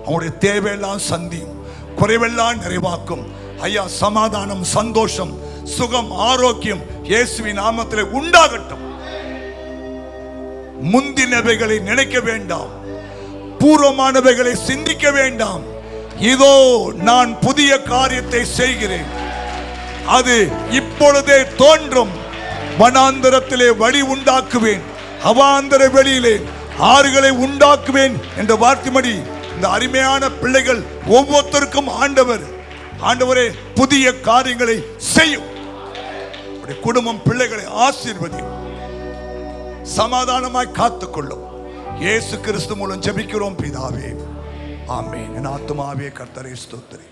அவனுடைய தேவையெல்லாம் சந்தியும், குறைவெல்லாம் நிறைவாக்கும். ஐயா, சமாதானம், சந்தோஷம், சுகம், ஆரோக்கியம் இயேசுவின் நாமத்திலே உண்டாகட்டும். முந்தினவைகளை நினைக்க வேண்டாம், பூர்வமானவைகளை சிந்திக்க வேண்டாம். இதோ நான் புதிய காரியத்தை செய்கிறேன், அது இப்பொழுதே தோன்றும். வனாந்தரத்திலே வழி உண்டாக்குவேன், அவாந்தர வெளியிலே ஆறுகளை உண்டாக்குவேன் என்ற வார்த்தைப்படி இந்த அருமையான பிள்ளைகள் ஒவ்வொருத்தருக்கும் ஆண்டவரே புதிய காரியங்களை செய்யும். குடும்பம் பிள்ளைகளை ஆசீர்வதியும், சமாதானமாய் காத்துக்கொள்ளும். இயேசு கிறிஸ்து மூலம் ஜெபிக்கிறோம் பிதாவே, ஆமென். என் ஆத்துமாவே கர்த்தரை ஸ்தோத்திரி.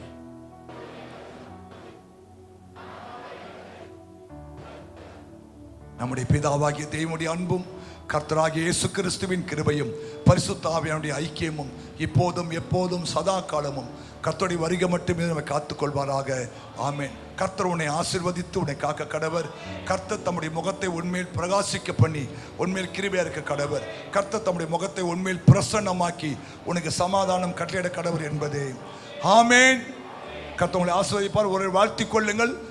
நம்முடைய பிதாவாகிய தேவனுடைய அன்பும் கர்த்தராகிய இயேசு கிறிஸ்துவின் கிருபையும் பரிசுத்த ஆவியானுடைய ஐக்கியமும் இப்போதும் எப்போதும் சதா காலமும் கர்த்தருடைய வருகை மட்டுமே நம்ம காத்துக்கொள்வாராக. ஆமென். கர்த்தர் உன்னை ஆசீர்வதித்து உன்னை காக்க கடவர். கர்த்தர் தம்முடைய முகத்தை உன்மேல் பிரகாசிக்க பண்ணி உன்மேல் கிருபையா இருக்க கடவர். கர்த்தர் தம்முடைய முகத்தை உன்மேல் பிரசன்னமாக்கி உனக்கு சமாதானம் கட்டளையிட கடவர் என்பதே. ஆமென். கர்த்தர் உங்களை ஆசீர்வதிப்பார். ஒரு வாழ்த்திக் கொள்ளுங்கள்.